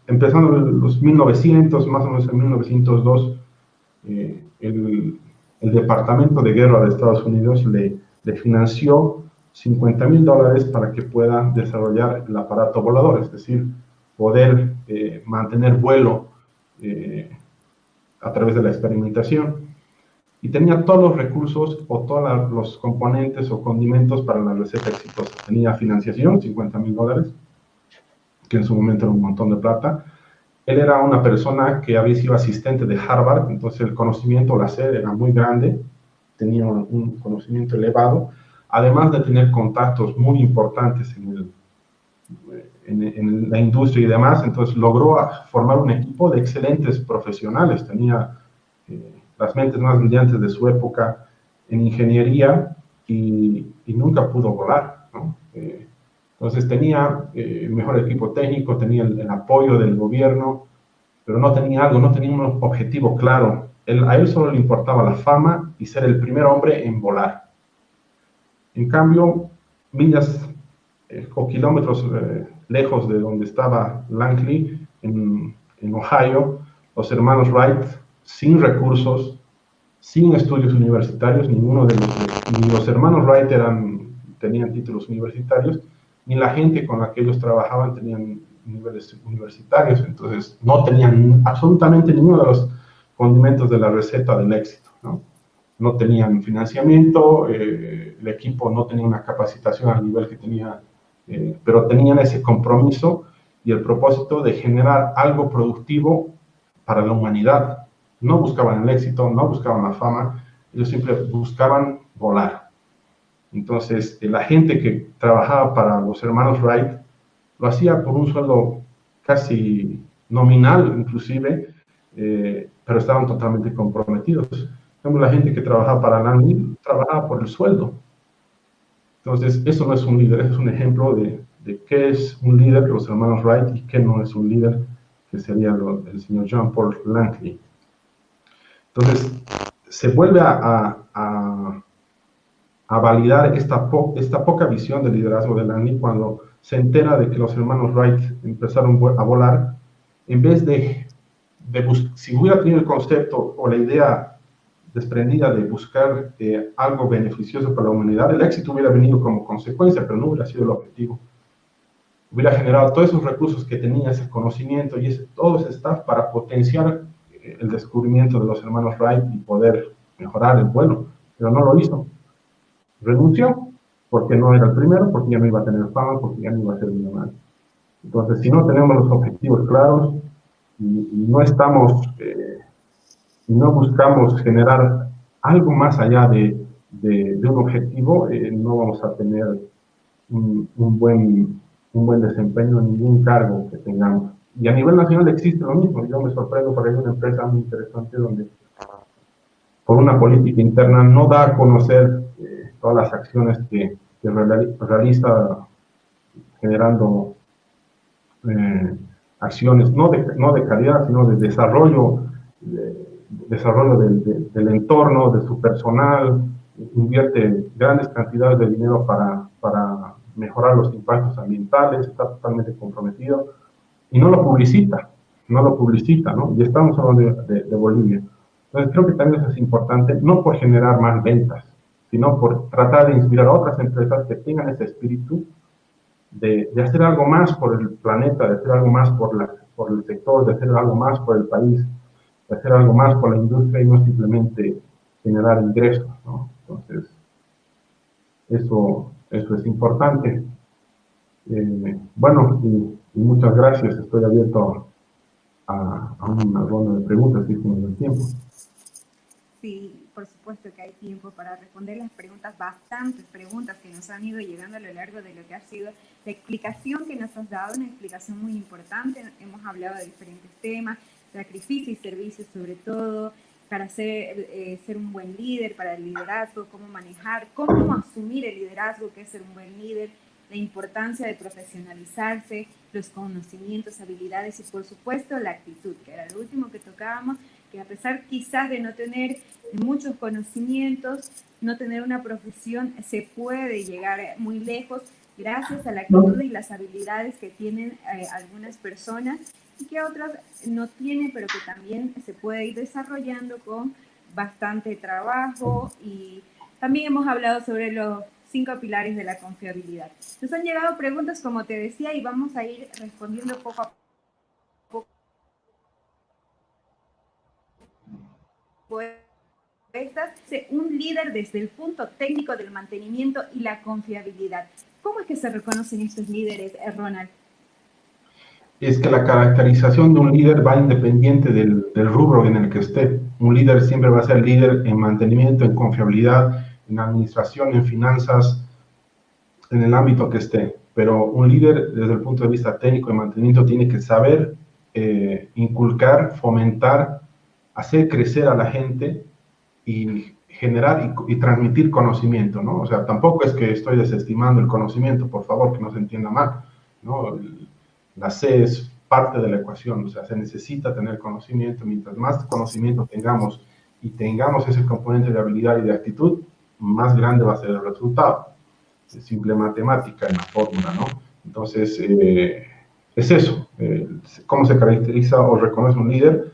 Empezando en los 1900, más o menos en 1902, él el Departamento de Guerra de Estados Unidos le financió $50,000 para que pueda desarrollar el aparato volador, es decir, poder mantener vuelo a través de la experimentación. Y tenía todos los recursos o todos los componentes o condimentos para la receta exitosa. Tenía financiación, $50,000, que en su momento era un montón de plata. Él era una persona que había sido asistente de Harvard, entonces el conocimiento, la sede era muy grande, tenía un conocimiento elevado, además de tener contactos muy importantes en la industria y demás, entonces logró formar un equipo de excelentes profesionales. Tenía las mentes más brillantes de su época en ingeniería y nunca pudo volar, ¿no? Entonces tenía el mejor equipo técnico, tenía el apoyo del gobierno, pero no tenía algo, no tenía un objetivo claro. A él solo le importaba la fama y ser el primer hombre en volar. En cambio, millas o kilómetros lejos de donde estaba Langley, en Ohio, los hermanos Wright, sin recursos, sin estudios universitarios, ni los hermanos Wright tenían títulos universitarios, ni la gente con la que ellos trabajaban tenían niveles universitarios, entonces no tenían absolutamente ninguno de los condimentos de la receta del éxito, ¿no? No tenían financiamiento, el equipo no tenía una capacitación al nivel que tenía, pero tenían ese compromiso y el propósito de generar algo productivo para la humanidad. No buscaban el éxito, no buscaban la fama, ellos siempre buscaban volar. Entonces, la gente que trabajaba para los hermanos Wright lo hacía por un sueldo casi nominal, inclusive, pero estaban totalmente comprometidos. En cambio, la gente que trabajaba para Langley trabajaba por el sueldo. Entonces, eso no es un líder, es un ejemplo de qué es un líder, los hermanos Wright, y qué no es un líder, que sería el señor John Paul Langley. Entonces, se vuelve a validar esta poca visión del liderazgo de Langley cuando se entera de que los hermanos Wright empezaron a volar. En vez de si hubiera tenido el concepto o la idea desprendida de buscar algo beneficioso para la humanidad, el éxito hubiera venido como consecuencia, pero no hubiera sido el objetivo. Hubiera generado todos esos recursos que tenía, ese conocimiento y todo ese staff para potenciar el descubrimiento de los hermanos Wright y poder mejorar el vuelo, pero no lo hizo. Renunció porque no era el primero, porque ya no iba a tener fama, porque ya no iba a ser millonario. Entonces, si no tenemos los objetivos claros y no buscamos generar algo más allá de un objetivo, no vamos a tener un buen desempeño en ningún cargo que tengamos. Y a nivel nacional existe lo mismo. Yo me sorprendo porque hay una empresa muy interesante donde, por una política interna, no da a conocer todas las acciones que realiza generando acciones no de calidad, sino de desarrollo, del entorno, de su personal, invierte grandes cantidades de dinero para mejorar los impactos ambientales, está totalmente comprometido y no lo publicita, ¿no? Y estamos hablando de Bolivia. Entonces creo que también eso es importante, no por generar más ventas, sino por tratar de inspirar a otras empresas que tengan ese espíritu de hacer algo más por el planeta, de hacer algo más por el sector, de hacer algo más por el país, de hacer algo más por la industria y no simplemente generar ingresos, ¿no? Entonces, eso es importante. Bueno, y muchas gracias. Estoy abierto a una ronda de preguntas si tenemos el tiempo. Sí, por supuesto que hay tiempo para responder las preguntas, bastantes preguntas que nos han ido llegando a lo largo de lo que ha sido la explicación que nos has dado, una explicación muy importante. Hemos hablado de diferentes temas, sacrificio y servicio sobre todo, para ser un buen líder, para el liderazgo, cómo manejar, cómo asumir el liderazgo, que es ser un buen líder, la importancia de profesionalizarse, los conocimientos, habilidades y por supuesto la actitud, que era lo último que tocábamos, que a pesar quizás de no tener muchos conocimientos, no tener una profesión, se puede llegar muy lejos gracias a la actitud y las habilidades que tienen algunas personas y que otras no tienen, pero que también se puede ir desarrollando con bastante trabajo y también hemos hablado sobre los 5 pilares de la confiabilidad. Nos han llegado preguntas, como te decía, y vamos a ir respondiendo poco a poco. Un líder desde el punto técnico del mantenimiento y la confiabilidad. ¿Cómo es que se reconocen estos líderes, Ronald? Es que la caracterización de un líder va independiente del rubro en el que esté. Un líder siempre va a ser líder en mantenimiento, en confiabilidad, en administración, en finanzas, en el ámbito que esté. Pero un líder, desde el punto de vista técnico de mantenimiento, tiene que saber inculcar, fomentar, hacer crecer a la gente y generar y transmitir conocimiento, ¿no? O sea, tampoco es que estoy desestimando el conocimiento, por favor, que no se entienda mal, ¿no? La C es parte de la ecuación, o sea, se necesita tener conocimiento. Mientras más conocimiento tengamos y tengamos ese componente de habilidad y de actitud, más grande va a ser el resultado. Es simple matemática en la fórmula, ¿no? Entonces, es eso. ¿Cómo se caracteriza o reconoce un líder?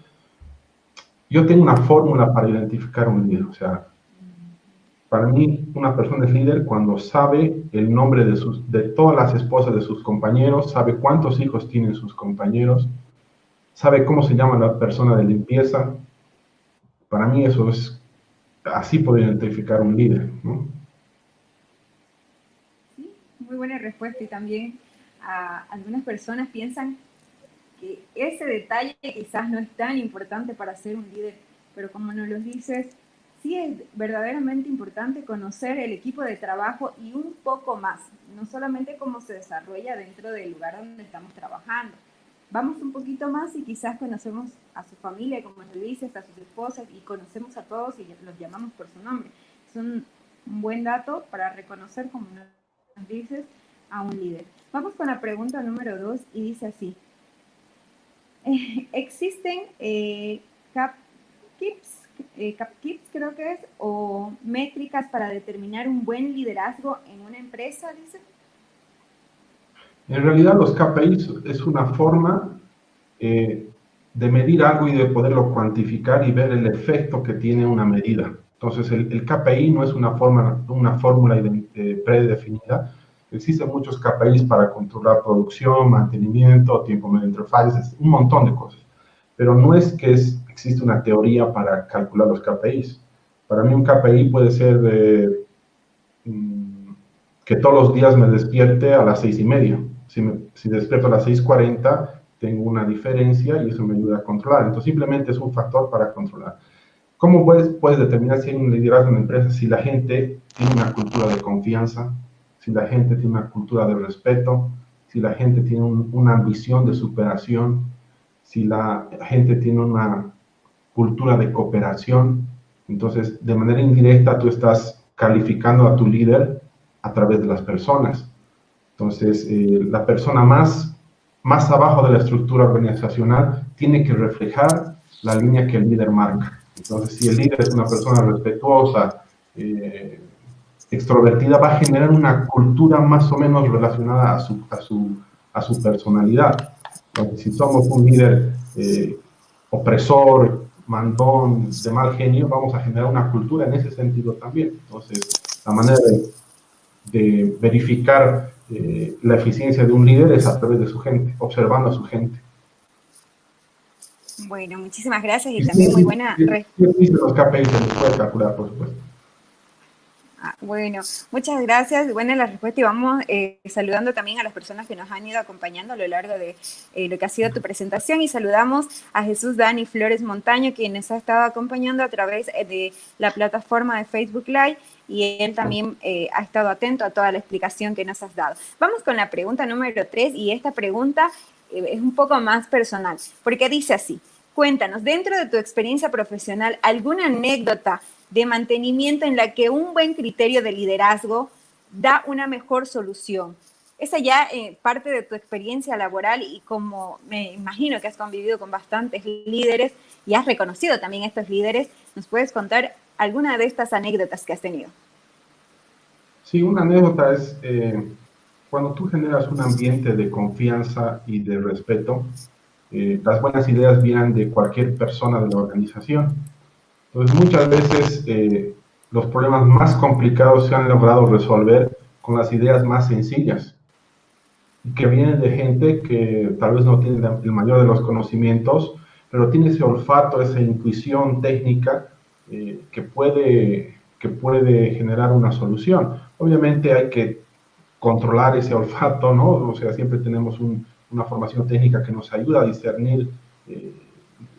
Yo tengo una fórmula para identificar un líder. O sea, para mí, una persona es líder cuando sabe el nombre de todas las esposas de sus compañeros, sabe cuántos hijos tienen sus compañeros, sabe cómo se llama la persona de limpieza. Para mí eso es, así puedo identificar un líder, ¿no? Sí, muy buena respuesta. Y también algunas personas piensan que ese detalle quizás no es tan importante para ser un líder, pero como nos lo dices, sí es verdaderamente importante conocer el equipo de trabajo y un poco más, no solamente cómo se desarrolla dentro del lugar donde estamos trabajando. Vamos un poquito más y quizás conocemos a su familia, como nos dices, a sus esposas, y conocemos a todos y los llamamos por su nombre. Es un buen dato para reconocer, como nos dices, a un líder. Vamos con la pregunta número 2 y dice así. ¿Existen CAPKIPs, creo que es, o métricas para determinar un buen liderazgo en una empresa, dice? En realidad los KPIs es una forma de medir algo y de poderlo cuantificar y ver el efecto que tiene una medida. Entonces el KPI no es una fórmula predefinida. Existen muchos KPIs para controlar producción, mantenimiento, tiempo medio entre fases, un montón de cosas. Pero no es que existe una teoría para calcular los KPIs. Para mí un KPI puede ser que todos los días me despierte a las 6:30. Si despierto a las 6:40, tengo una diferencia y eso me ayuda a controlar. Entonces simplemente es un factor para controlar. ¿Cómo puedes determinar si hay un liderazgo en una empresa? Si la gente tiene una cultura de confianza, si la gente tiene una cultura de respeto, si la gente tiene una ambición de superación, si la gente tiene una cultura de cooperación. Entonces, de manera indirecta, tú estás calificando a tu líder a través de las personas. Entonces, la persona más abajo de la estructura organizacional tiene que reflejar la línea que el líder marca. Entonces, si el líder es una persona respetuosa, extrovertida, va a generar una cultura más o menos relacionada a su personalidad. Entonces, si somos un líder opresor, mandón, de mal genio, vamos a generar una cultura en ese sentido también. Entonces, la manera de verificar la eficiencia de un líder es a través de su gente, observando a su gente. Bueno, muchísimas gracias y también muy buena respuesta. Los KPIs se les puede calcular, por supuesto. Bueno, muchas gracias. Buena la respuesta y vamos saludando también a las personas que nos han ido acompañando a lo largo de lo que ha sido tu presentación, y saludamos a Jesús Dani Flores Montaño, quien nos ha estado acompañando a través de la plataforma de Facebook Live, y él también ha estado atento a toda la explicación que nos has dado. Vamos con la pregunta número 3, y esta pregunta es un poco más personal, porque dice así: cuéntanos, dentro de tu experiencia profesional, ¿alguna anécdota de mantenimiento en la que un buen criterio de liderazgo da una mejor solución? Esa ya parte de tu experiencia laboral, y como me imagino que has convivido con bastantes líderes y has reconocido también a estos líderes, ¿nos puedes contar alguna de estas anécdotas que has tenido? Sí, una anécdota es cuando tú generas un ambiente de confianza y de respeto, las buenas ideas vienen de cualquier persona de la organización. Entonces, muchas veces los problemas más complicados se han logrado resolver con las ideas más sencillas, que vienen de gente que tal vez no tiene el mayor de los conocimientos, pero tiene ese olfato, esa intuición técnica que puede generar una solución. Obviamente hay que controlar ese olfato, ¿no? O sea, siempre tenemos una formación técnica que nos ayuda a discernir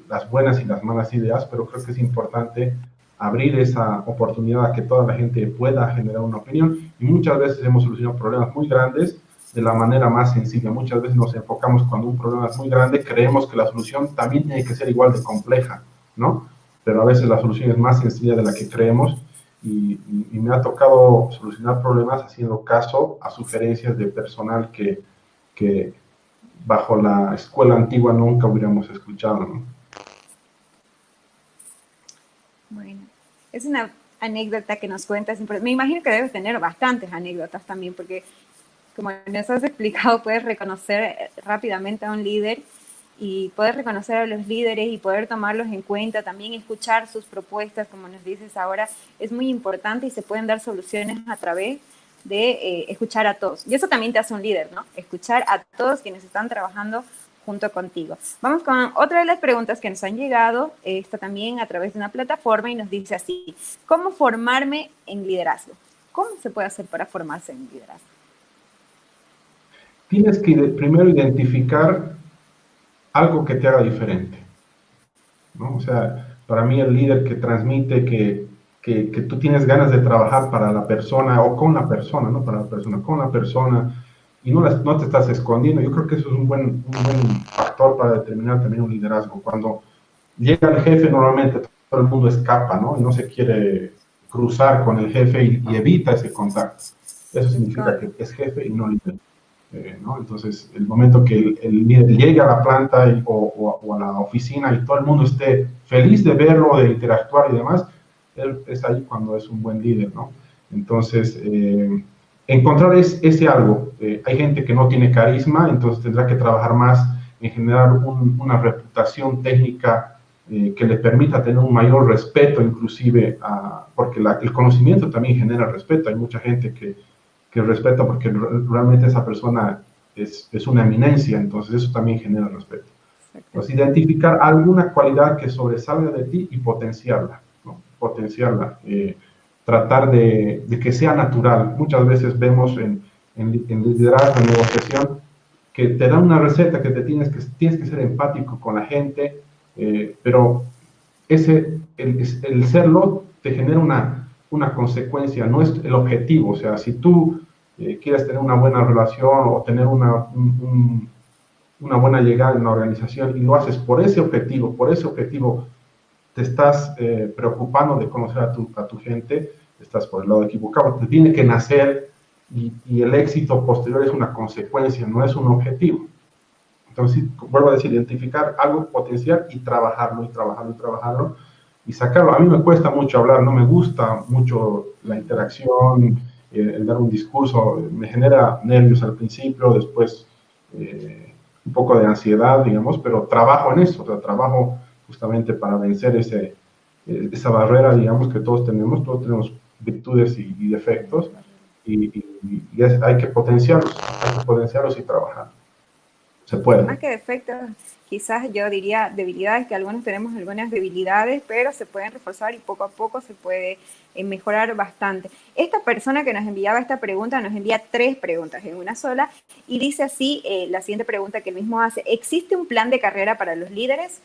las buenas y las malas ideas, pero creo que es importante abrir esa oportunidad a que toda la gente pueda generar una opinión, y muchas veces hemos solucionado problemas muy grandes de la manera más sencilla. Muchas veces nos enfocamos cuando un problema es muy grande, creemos que la solución también tiene que ser igual de compleja, ¿no? Pero a veces la solución es más sencilla de la que creemos, y me ha tocado solucionar problemas haciendo caso a sugerencias de personal que bajo la escuela antigua nunca hubiéramos escuchado, ¿no? Bueno, es una anécdota que nos cuentas. Me imagino que debes tener bastantes anécdotas también, porque como nos has explicado, puedes reconocer rápidamente a un líder y poder reconocer a los líderes y poder tomarlos en cuenta, también escuchar sus propuestas, como nos dices ahora, es muy importante, y se pueden dar soluciones a través de escuchar a todos. Y eso también te hace un líder, ¿no? Escuchar a todos quienes están trabajando junto contigo. Vamos con otra de las preguntas que nos han llegado, esta también a través de una plataforma, y nos dice así: ¿cómo formarme en liderazgo? ¿Cómo se puede hacer para formarse en liderazgo? Tienes que primero identificar algo que te haga diferente, ¿no? O sea, para mí el líder que transmite que tú tienes ganas de trabajar para la persona o con la persona, no para la persona, con la persona, y no te estás escondiendo. Yo creo que eso es un buen factor para determinar también un liderazgo. Cuando llega el jefe, normalmente todo el mundo escapa, ¿no? Y no se quiere cruzar con el jefe y evita ese contacto. Eso significa que es jefe y no líder. ¿No? Entonces, el momento que el líder llegue a la planta o a la oficina y todo el mundo esté feliz de verlo, de interactuar y demás, es ahí cuando es un buen líder, ¿no? Entonces, encontrar ese algo. Hay gente que no tiene carisma, entonces tendrá que trabajar más en generar una reputación técnica que le permita tener un mayor respeto, inclusive, porque el conocimiento también genera respeto. Hay mucha gente que respeta porque realmente esa persona es una eminencia, entonces eso también genera respeto. Entonces, identificar alguna cualidad que sobresalga de ti y potenciarla, ¿no? Potenciarla, tratar de que sea natural. Muchas veces vemos en liderazgo, en negociación, que te dan una receta que tienes que ser empático con la gente, pero el serlo te genera una consecuencia, no es el objetivo. O sea, si tú quieres tener una buena relación o tener una buena llegada en la organización y lo haces por ese objetivo te estás preocupando de conocer a tu gente, estás por el lado equivocado. Te tiene que nacer, y el éxito posterior es una consecuencia, no es un objetivo. Entonces, vuelvo a decir, identificar algo potencial y trabajarlo, y sacarlo. A mí me cuesta mucho hablar, no me gusta mucho la interacción, el dar un discurso, me genera nervios al principio, después un poco de ansiedad, digamos, pero trabajo en eso, o sea, trabajo justamente para vencer esa barrera, digamos, que todos tenemos virtudes y defectos, y hay que potenciarlos y trabajar. Se puede. Más que defectos, quizás yo diría debilidades, que algunos tenemos algunas debilidades, pero se pueden reforzar y poco a poco se puede mejorar bastante. Esta persona que nos enviaba esta pregunta nos envía 3 preguntas en una sola, y dice así, la siguiente pregunta que él mismo hace: ¿existe un plan de carrera para los líderes?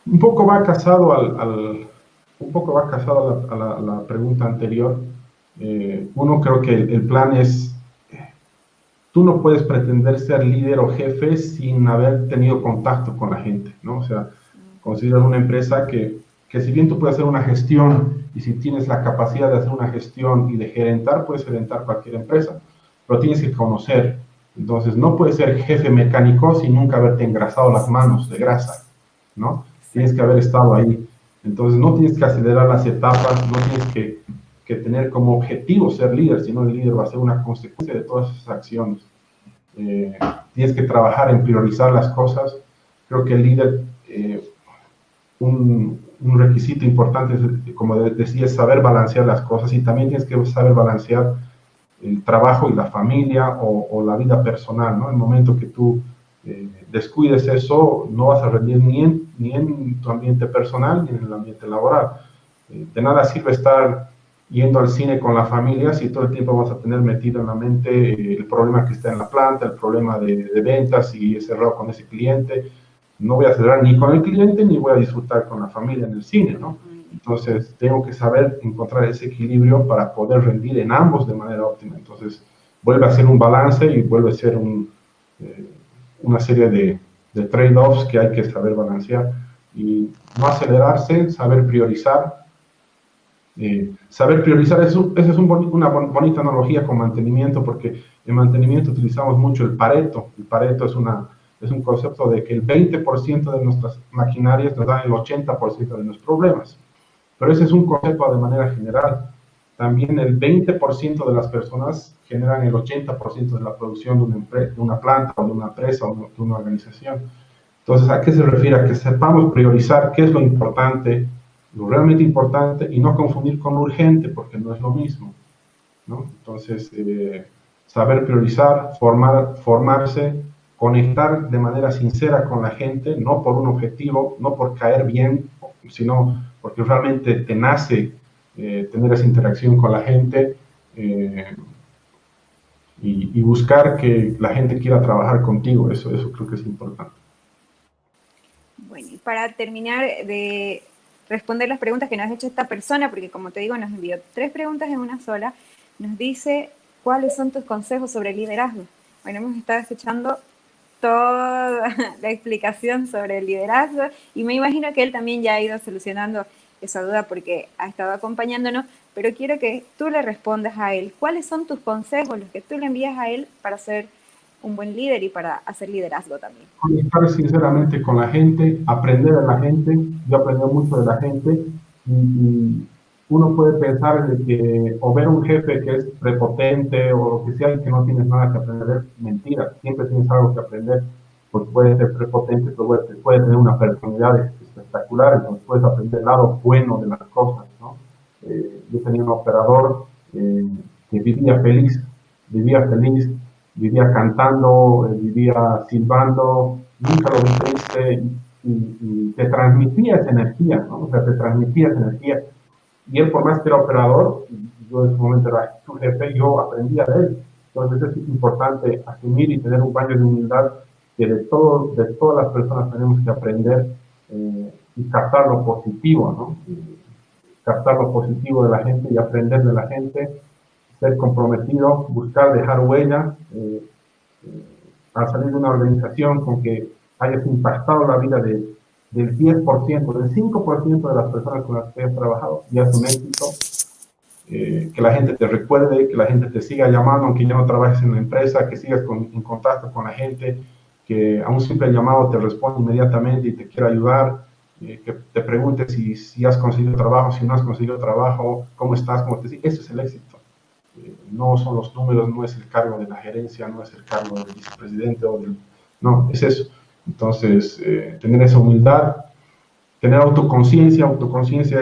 Un poco va casado a la pregunta anterior. Uno, creo que el plan es: tú no puedes pretender ser líder o jefe sin haber tenido contacto con la gente, ¿no? O sea, consideras una empresa que si bien tú puedes hacer una gestión, y si tienes la capacidad de hacer una gestión y de gerentar, puedes gerentar cualquier empresa, pero tienes que conocer. Entonces, no puedes ser jefe mecánico sin nunca haberte engrasado las manos de grasa, ¿no? Tienes que haber estado ahí. Entonces, no tienes que acelerar las etapas, no tienes que tener como objetivo ser líder, sino el líder va a ser una consecuencia de todas esas acciones. Tienes que trabajar en priorizar las cosas. Creo que el líder un requisito importante, como decía, es saber balancear las cosas, y también tienes que saber balancear el trabajo y la familia o la vida personal, ¿no? El momento que tú descuides eso, no vas a rendir ni en tu ambiente personal ni en el ambiente laboral. De nada sirve estar yendo al cine con la familia si todo el tiempo vas a tener metido en la mente el problema que está en la planta, el problema de ventas, y he cerrado con ese cliente. No voy a cerrar ni con el cliente ni voy a disfrutar con la familia en el cine, ¿no? Entonces, tengo que saber encontrar ese equilibrio para poder rendir en ambos de manera óptima. Entonces, vuelve a ser un balance y vuelve a ser una serie de trade-offs que hay que saber balancear y no acelerarse, saber priorizar. Saber priorizar, esa es una bonita analogía con mantenimiento, porque en mantenimiento utilizamos mucho el Pareto. El Pareto es un concepto de que el 20% de nuestras maquinarias nos dan el 80% de los problemas. Pero ese es un concepto de manera general. También el 20% de las personas generan el 80% de la producción de una planta o de una empresa o de una organización. Entonces, ¿a qué se refiere? A que sepamos priorizar qué es lo realmente importante, y no confundir con lo urgente, porque no es lo mismo, ¿no? Entonces, saber priorizar, formarse, conectar de manera sincera con la gente, no por un objetivo, no por caer bien, sino porque realmente te nace tener esa interacción con la gente, y buscar que la gente quiera trabajar contigo. Eso creo que es importante. Bueno, y para terminar de responder las preguntas que nos ha hecho esta persona, porque como te digo, nos envió 3 preguntas en una sola, nos dice, ¿cuáles son tus consejos sobre liderazgo? Bueno, hemos estado escuchando toda la explicación sobre el liderazgo y me imagino que él también ya ha ido solucionando esa duda porque ha estado acompañándonos, pero quiero que tú le respondas a él. ¿Cuáles son tus consejos, los que tú le envías a él para ser un buen líder y para hacer liderazgo también? Conectar sinceramente con la gente, aprender de la gente. Yo aprendí mucho de la gente, y uno puede pensar de que, o ver un jefe que es prepotente o lo que sea, y que no tienes nada que aprender. Mentira, siempre tienes algo que aprender, porque puede ser prepotente, pero puede tener una personalidad espectacular, entonces puedes aprender el lado bueno de las cosas, ¿no? Yo tenía un operador que vivía feliz, vivía cantando, vivía silbando, nunca lo vi triste, y te transmitía esa energía, ¿no? O sea, te transmitía esa energía. Y él, por más que era operador, yo en ese momento era su jefe, yo aprendía de él. Entonces es importante asumir y tener un baño de humildad, que de todas las personas tenemos que aprender, y captar lo positivo, ¿no? Captar lo positivo de la gente y aprender de la gente, ser comprometido, buscar dejar huella, al salir de una organización con que hayas impactado la vida del 10%, del 5% de las personas con las que has trabajado, ya es un éxito. Que la gente te recuerde, que la gente te siga llamando, aunque ya no trabajes en la empresa, que sigas en contacto con la gente, que a un simple llamado te responde inmediatamente y te quiera ayudar, que te pregunte si has conseguido trabajo, si no has conseguido trabajo, cómo estás, cómo te sigue. Eso es el éxito. No son los números, no es el cargo de la gerencia, no es el cargo del vicepresidente no, es eso. Entonces, tener esa humildad, tener autoconciencia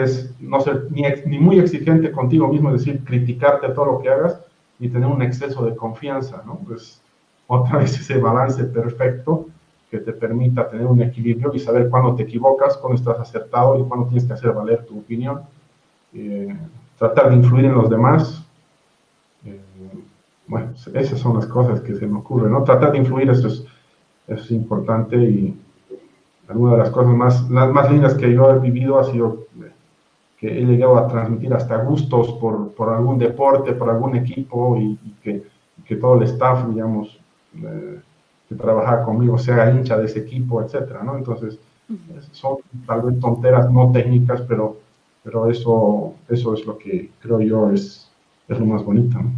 es no ser ni muy exigente contigo mismo, es decir, criticarte todo lo que hagas, y tener un exceso de confianza, ¿no? Pues otra vez ese balance perfecto que te permita tener un equilibrio y saber cuándo te equivocas, cuándo estás acertado y cuándo tienes que hacer valer tu opinión. Tratar de influir en los demás. Bueno, esas son las cosas que se me ocurren, ¿no? Tratar de influir, eso es importante, y alguna de las cosas las más lindas que yo he vivido ha sido que he llegado a transmitir hasta gustos por algún deporte, por algún equipo, y que todo el staff, digamos, que trabaja conmigo se haga hincha de ese equipo, etcétera, ¿no? Entonces, son tal vez tonteras no técnicas, pero eso es lo que creo yo es lo más bonito, ¿no?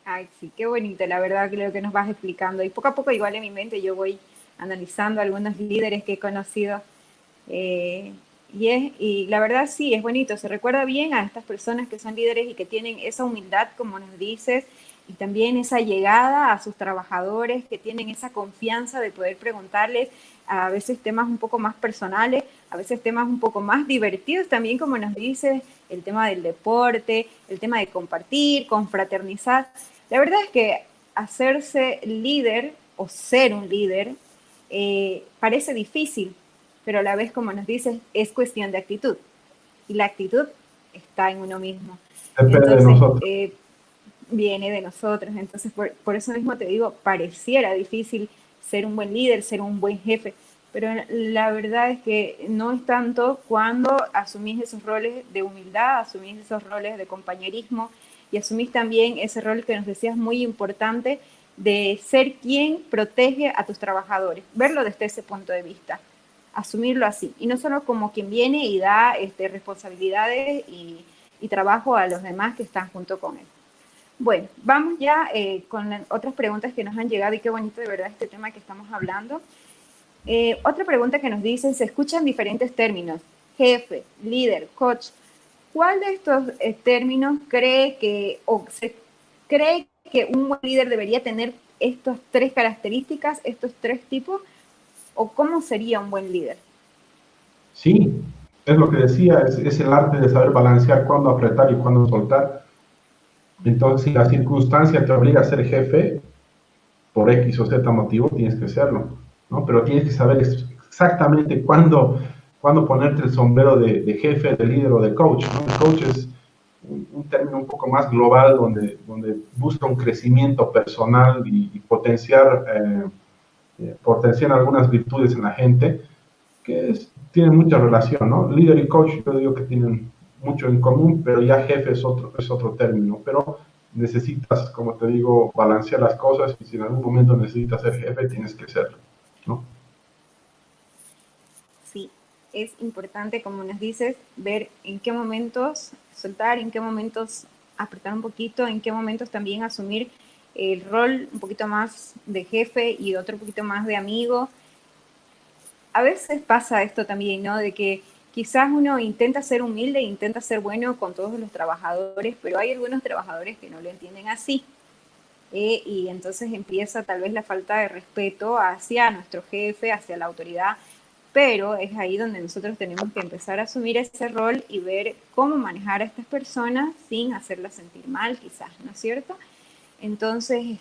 Ay, sí, qué bonito, la verdad, que lo que nos vas explicando. Y poco a poco, igual en mi mente, yo voy analizando algunos líderes que he conocido. eh, y la verdad, sí, es bonito. Se recuerda bien a estas personas que son líderes y que tienen esa humildad, como nos dices, Y también esa llegada a sus trabajadores que tienen esa confianza de poder preguntarles a veces temas un poco más personales, a veces temas un poco más divertidos también, como nos dices, el tema del deporte, el tema de compartir, confraternizar. La verdad es que hacerse líder o ser un líder parece difícil, pero a la vez, como nos dices, es cuestión de actitud. Y la actitud está en uno mismo. Depende de Entonces, nosotros. viene de nosotros. Entonces, por eso mismo te digo, pareciera difícil ser un buen líder, ser un buen jefe, pero la verdad es que no es tanto cuando asumís esos roles de humildad, asumís esos roles de compañerismo y asumís también ese rol que nos decías muy importante de ser quien protege a tus trabajadores, verlo desde ese punto de vista, asumirlo así, y no solo como quien viene y da responsabilidades y trabajo a los demás que están junto con él. Bueno, vamos ya con otras preguntas que nos han llegado y qué bonito de verdad este tema que estamos hablando. Otra pregunta que nos dicen, se escuchan diferentes términos, jefe, líder, coach. ¿Cuál de estos términos cree que, o se cree que un buen líder debería tener estas tres características, estos tres tipos? ¿O cómo sería un buen líder? Sí, es lo que decía, es el arte de saber balancear cuándo apretar y cuándo soltar. Entonces, si la circunstancia te obliga a ser jefe, por X o Z motivo, tienes que serlo, ¿no? Pero tienes que saber exactamente cuándo ponerte el sombrero de jefe, de líder o de coach, ¿no? El coach es un término un poco más global donde busca un crecimiento personal y potenciar algunas virtudes en la gente, tienen mucha relación, ¿no? Líder y coach, yo digo que tienen mucho en común, pero ya jefe es otro término, pero necesitas, como te digo, balancear las cosas y si en algún momento necesitas ser jefe, tienes que serlo, ¿no? Sí, es importante, como nos dices, ver en qué momentos soltar, en qué momentos apretar un poquito, en qué momentos también asumir el rol un poquito más de jefe y otro poquito más de amigo. A veces pasa esto también, ¿no? De que quizás uno intenta ser humilde, intenta ser bueno con todos los trabajadores, pero hay algunos trabajadores que no lo entienden así. Y entonces empieza tal vez la falta de respeto hacia nuestro jefe, hacia la autoridad, pero es ahí donde nosotros tenemos que empezar a asumir ese rol y ver cómo manejar a estas personas sin hacerlas sentir mal, quizás, ¿no es cierto? Entonces,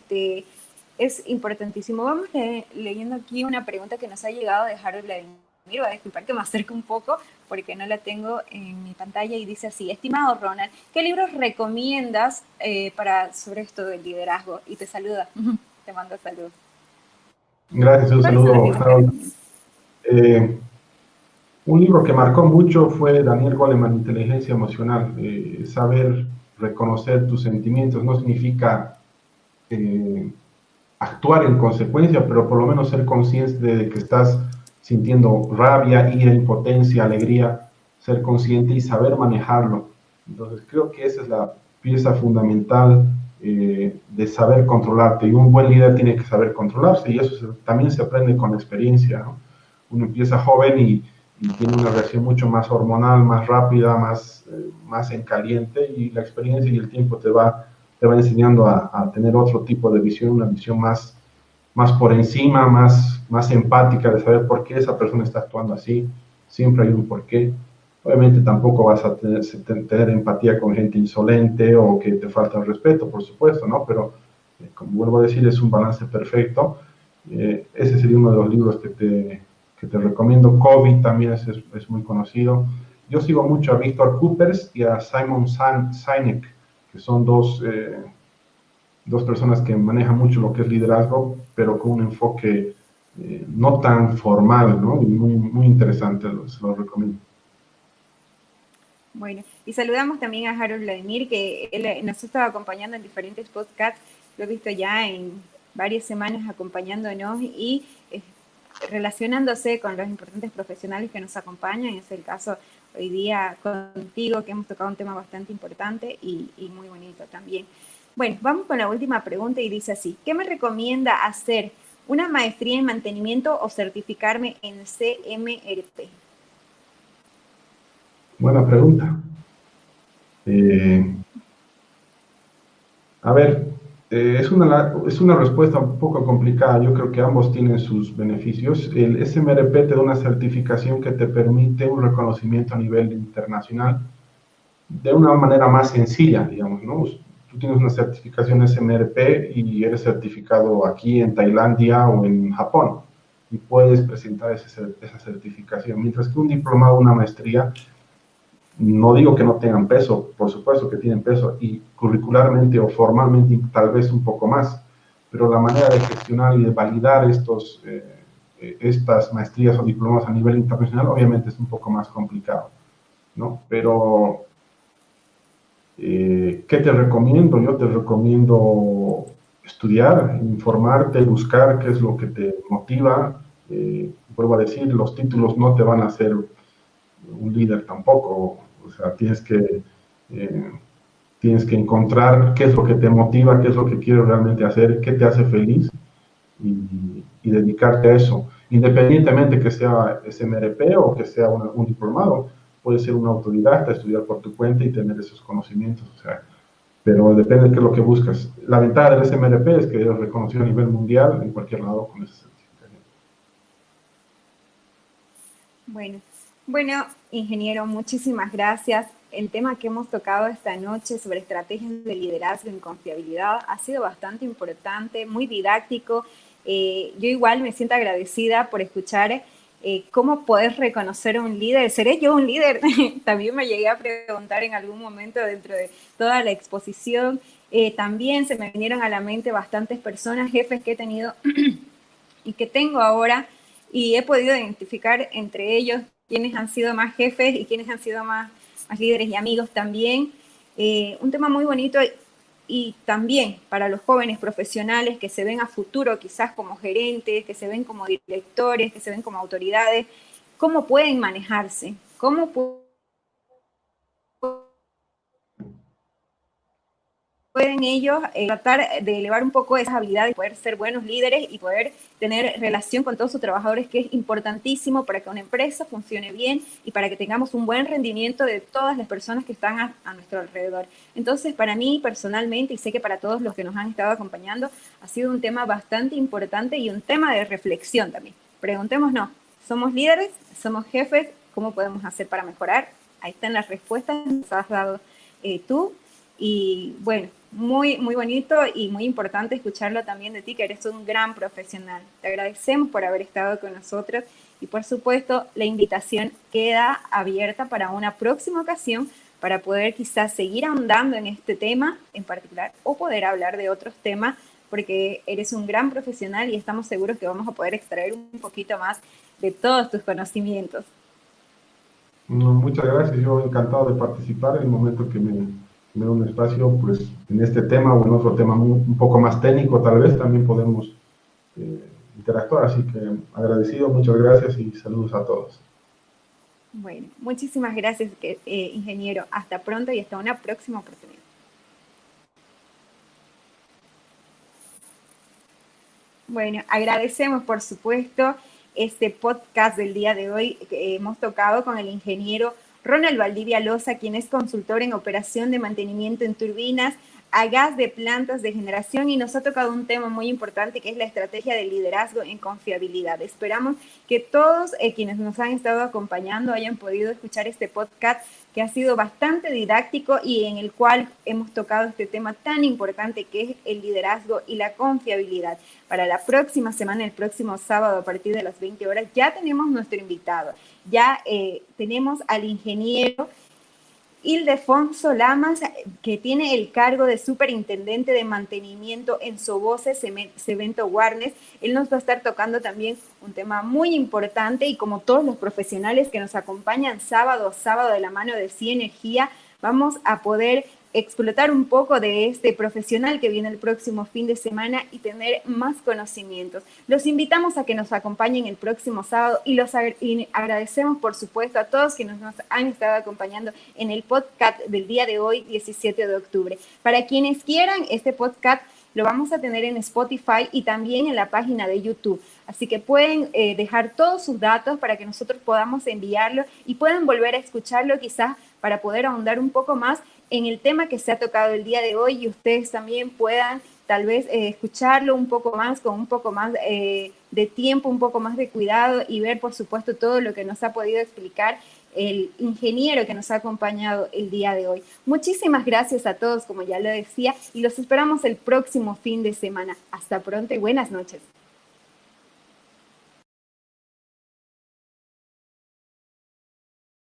es importantísimo. Vamos leyendo aquí una pregunta que nos ha llegado de Harold Vladimir. Voy a disculpar que me acerque un poco porque no la tengo en mi pantalla y dice así: estimado Ronald, ¿qué libros recomiendas sobre esto del liderazgo? Y te saluda, te mando saludos. Gracias, un ¿Cuáles son los saludo, libros que Harold. recomiendas? Un libro que marcó mucho fue Daniel Goleman, Inteligencia Emocional. Saber reconocer tus sentimientos no significa actuar en consecuencia, pero por lo menos ser consciente de que estás sintiendo rabia, ira, impotencia, alegría, ser consciente y saber manejarlo. Entonces creo que esa es la pieza fundamental de saber controlarte, y un buen líder tiene que saber controlarse, y eso también se aprende con experiencia, ¿no? Uno empieza joven y tiene una reacción mucho más hormonal, más rápida, más en caliente, y la experiencia y el tiempo te va enseñando a tener otro tipo de visión, una visión más por encima, más empática, de saber por qué esa persona está actuando así. Siempre hay un porqué. Obviamente tampoco vas a tener empatía con gente insolente o que te falta el respeto, por supuesto, ¿no? Pero, como vuelvo a decir, es un balance perfecto. Ese sería uno de los libros que te recomiendo. COVID también es muy conocido. Yo sigo mucho a Víctor Coopers y a Simon Sinek, que son dos personas que manejan mucho lo que es liderazgo, pero con un enfoque no tan formal, ¿no? Y muy interesante, se lo recomiendo. Bueno, y saludamos también a Harold Vladimir, que él nos estado acompañando en diferentes podcasts, lo he visto ya en varias semanas acompañándonos y relacionándose con los importantes profesionales que nos acompañan. Es el caso hoy día contigo, que hemos tocado un tema bastante importante y muy bonito también. Bueno, vamos con la última pregunta y dice así: ¿qué me recomienda hacer? ¿Una maestría en mantenimiento o certificarme en CMRP? Buena pregunta. A ver, Es una respuesta un poco complicada. Yo creo que ambos tienen sus beneficios. El SMRP te da una certificación que te permite un reconocimiento a nivel internacional de una manera más sencilla, digamos, ¿no? Tú tienes una certificación SMRP y eres certificado aquí en Tailandia o en Japón y puedes presentar esa certificación, mientras que un diplomado, una maestría, no digo que no tengan peso, por supuesto que tienen peso, y curricularmente o formalmente tal vez un poco más, pero la manera de gestionar y de validar estas maestrías o diplomas a nivel internacional obviamente es un poco más complicado, ¿no? Pero, ¿qué te recomiendo? Yo te recomiendo estudiar, informarte, buscar qué es lo que te motiva. Vuelvo a decir, los títulos no te van a hacer un líder tampoco, o sea, tienes que encontrar qué es lo que te motiva, qué es lo que quieres realmente hacer, qué te hace feliz y dedicarte a eso. Independientemente que sea SMRP o que sea un diplomado, puede ser un autodidacta, estudiar por tu cuenta y tener esos conocimientos, o sea, pero depende de qué es lo que buscas. La ventaja del SMRP es que es reconocido a nivel mundial en cualquier lado con esa certificación. Bueno, ingeniero, muchísimas gracias. El tema que hemos tocado esta noche sobre estrategias de liderazgo en confiabilidad ha sido bastante importante, muy didáctico. Yo igual me siento agradecida por escuchar cómo poder reconocer a un líder. ¿Seré yo un líder? También me llegué a preguntar en algún momento dentro de toda la exposición. También se me vinieron a la mente bastantes personas, jefes que he tenido y que tengo ahora, y he podido identificar entre ellos quiénes han sido más jefes y quiénes han sido más líderes y amigos también. Un tema muy bonito y también para los jóvenes profesionales que se ven a futuro quizás como gerentes, que se ven como directores, que se ven como autoridades, cómo pueden manejarse, cómo pueden ellos tratar de elevar un poco esas habilidades y poder ser buenos líderes y poder tener relación con todos sus trabajadores, que es importantísimo para que una empresa funcione bien y para que tengamos un buen rendimiento de todas las personas que están a nuestro alrededor. Entonces, para mí personalmente, y sé que para todos los que nos han estado acompañando, ha sido un tema bastante importante y un tema de reflexión también. Preguntémonos, ¿somos líderes? ¿Somos jefes? ¿Cómo podemos hacer para mejorar? Ahí están las respuestas que nos has dado tú. Y bueno, muy, muy bonito y muy importante escucharlo también de ti, que eres un gran profesional. Te agradecemos por haber estado con nosotros y por supuesto la invitación queda abierta para una próxima ocasión para poder quizás seguir ahondando en este tema en particular o poder hablar de otros temas, porque eres un gran profesional y estamos seguros que vamos a poder extraer un poquito más de todos tus conocimientos. Muchas gracias, yo encantado de participar en el momento que me da un espacio, pues en este tema o en otro tema un poco más técnico tal vez, también podemos interactuar, así que agradecido, muchas gracias y saludos a todos. Bueno, muchísimas gracias, ingeniero. Hasta pronto y hasta una próxima oportunidad. Bueno, agradecemos por supuesto este podcast del día de hoy que hemos tocado con el ingeniero Ronald Valdivia Loza, quien es consultor en operación de mantenimiento en turbinas a gas de plantas de generación, y nos ha tocado un tema muy importante que es la estrategia de liderazgo en confiabilidad. Esperamos que todos quienes nos han estado acompañando hayan podido escuchar este podcast que ha sido bastante didáctico y en el cual hemos tocado este tema tan importante que es el liderazgo y la confiabilidad. Para la próxima semana, el próximo sábado a partir de las 20 horas, ya tenemos nuestro invitado. Ya tenemos al ingeniero Ildefonso Lamas, que tiene el cargo de superintendente de mantenimiento en Soboce Cemento Guarnes. Él nos va a estar tocando también un tema muy importante y como todos los profesionales que nos acompañan sábado de la mano de Sí Energía, vamos a poder explotar un poco de este profesional que viene el próximo fin de semana y tener más conocimientos. Los invitamos a que nos acompañen el próximo sábado y agradecemos, por supuesto, a todos quienes nos han estado acompañando en el podcast del día de hoy, 17 de octubre. Para quienes quieran, este podcast lo vamos a tener en Spotify y también en la página de YouTube. Así que pueden dejar todos sus datos para que nosotros podamos enviarlo y puedan volver a escucharlo quizás para poder ahondar un poco más en el tema que se ha tocado el día de hoy y ustedes también puedan tal vez escucharlo un poco más, con un poco más de tiempo, un poco más de cuidado y ver, por supuesto, todo lo que nos ha podido explicar el ingeniero que nos ha acompañado el día de hoy. Muchísimas gracias a todos, como ya lo decía, y los esperamos el próximo fin de semana. Hasta pronto y buenas noches.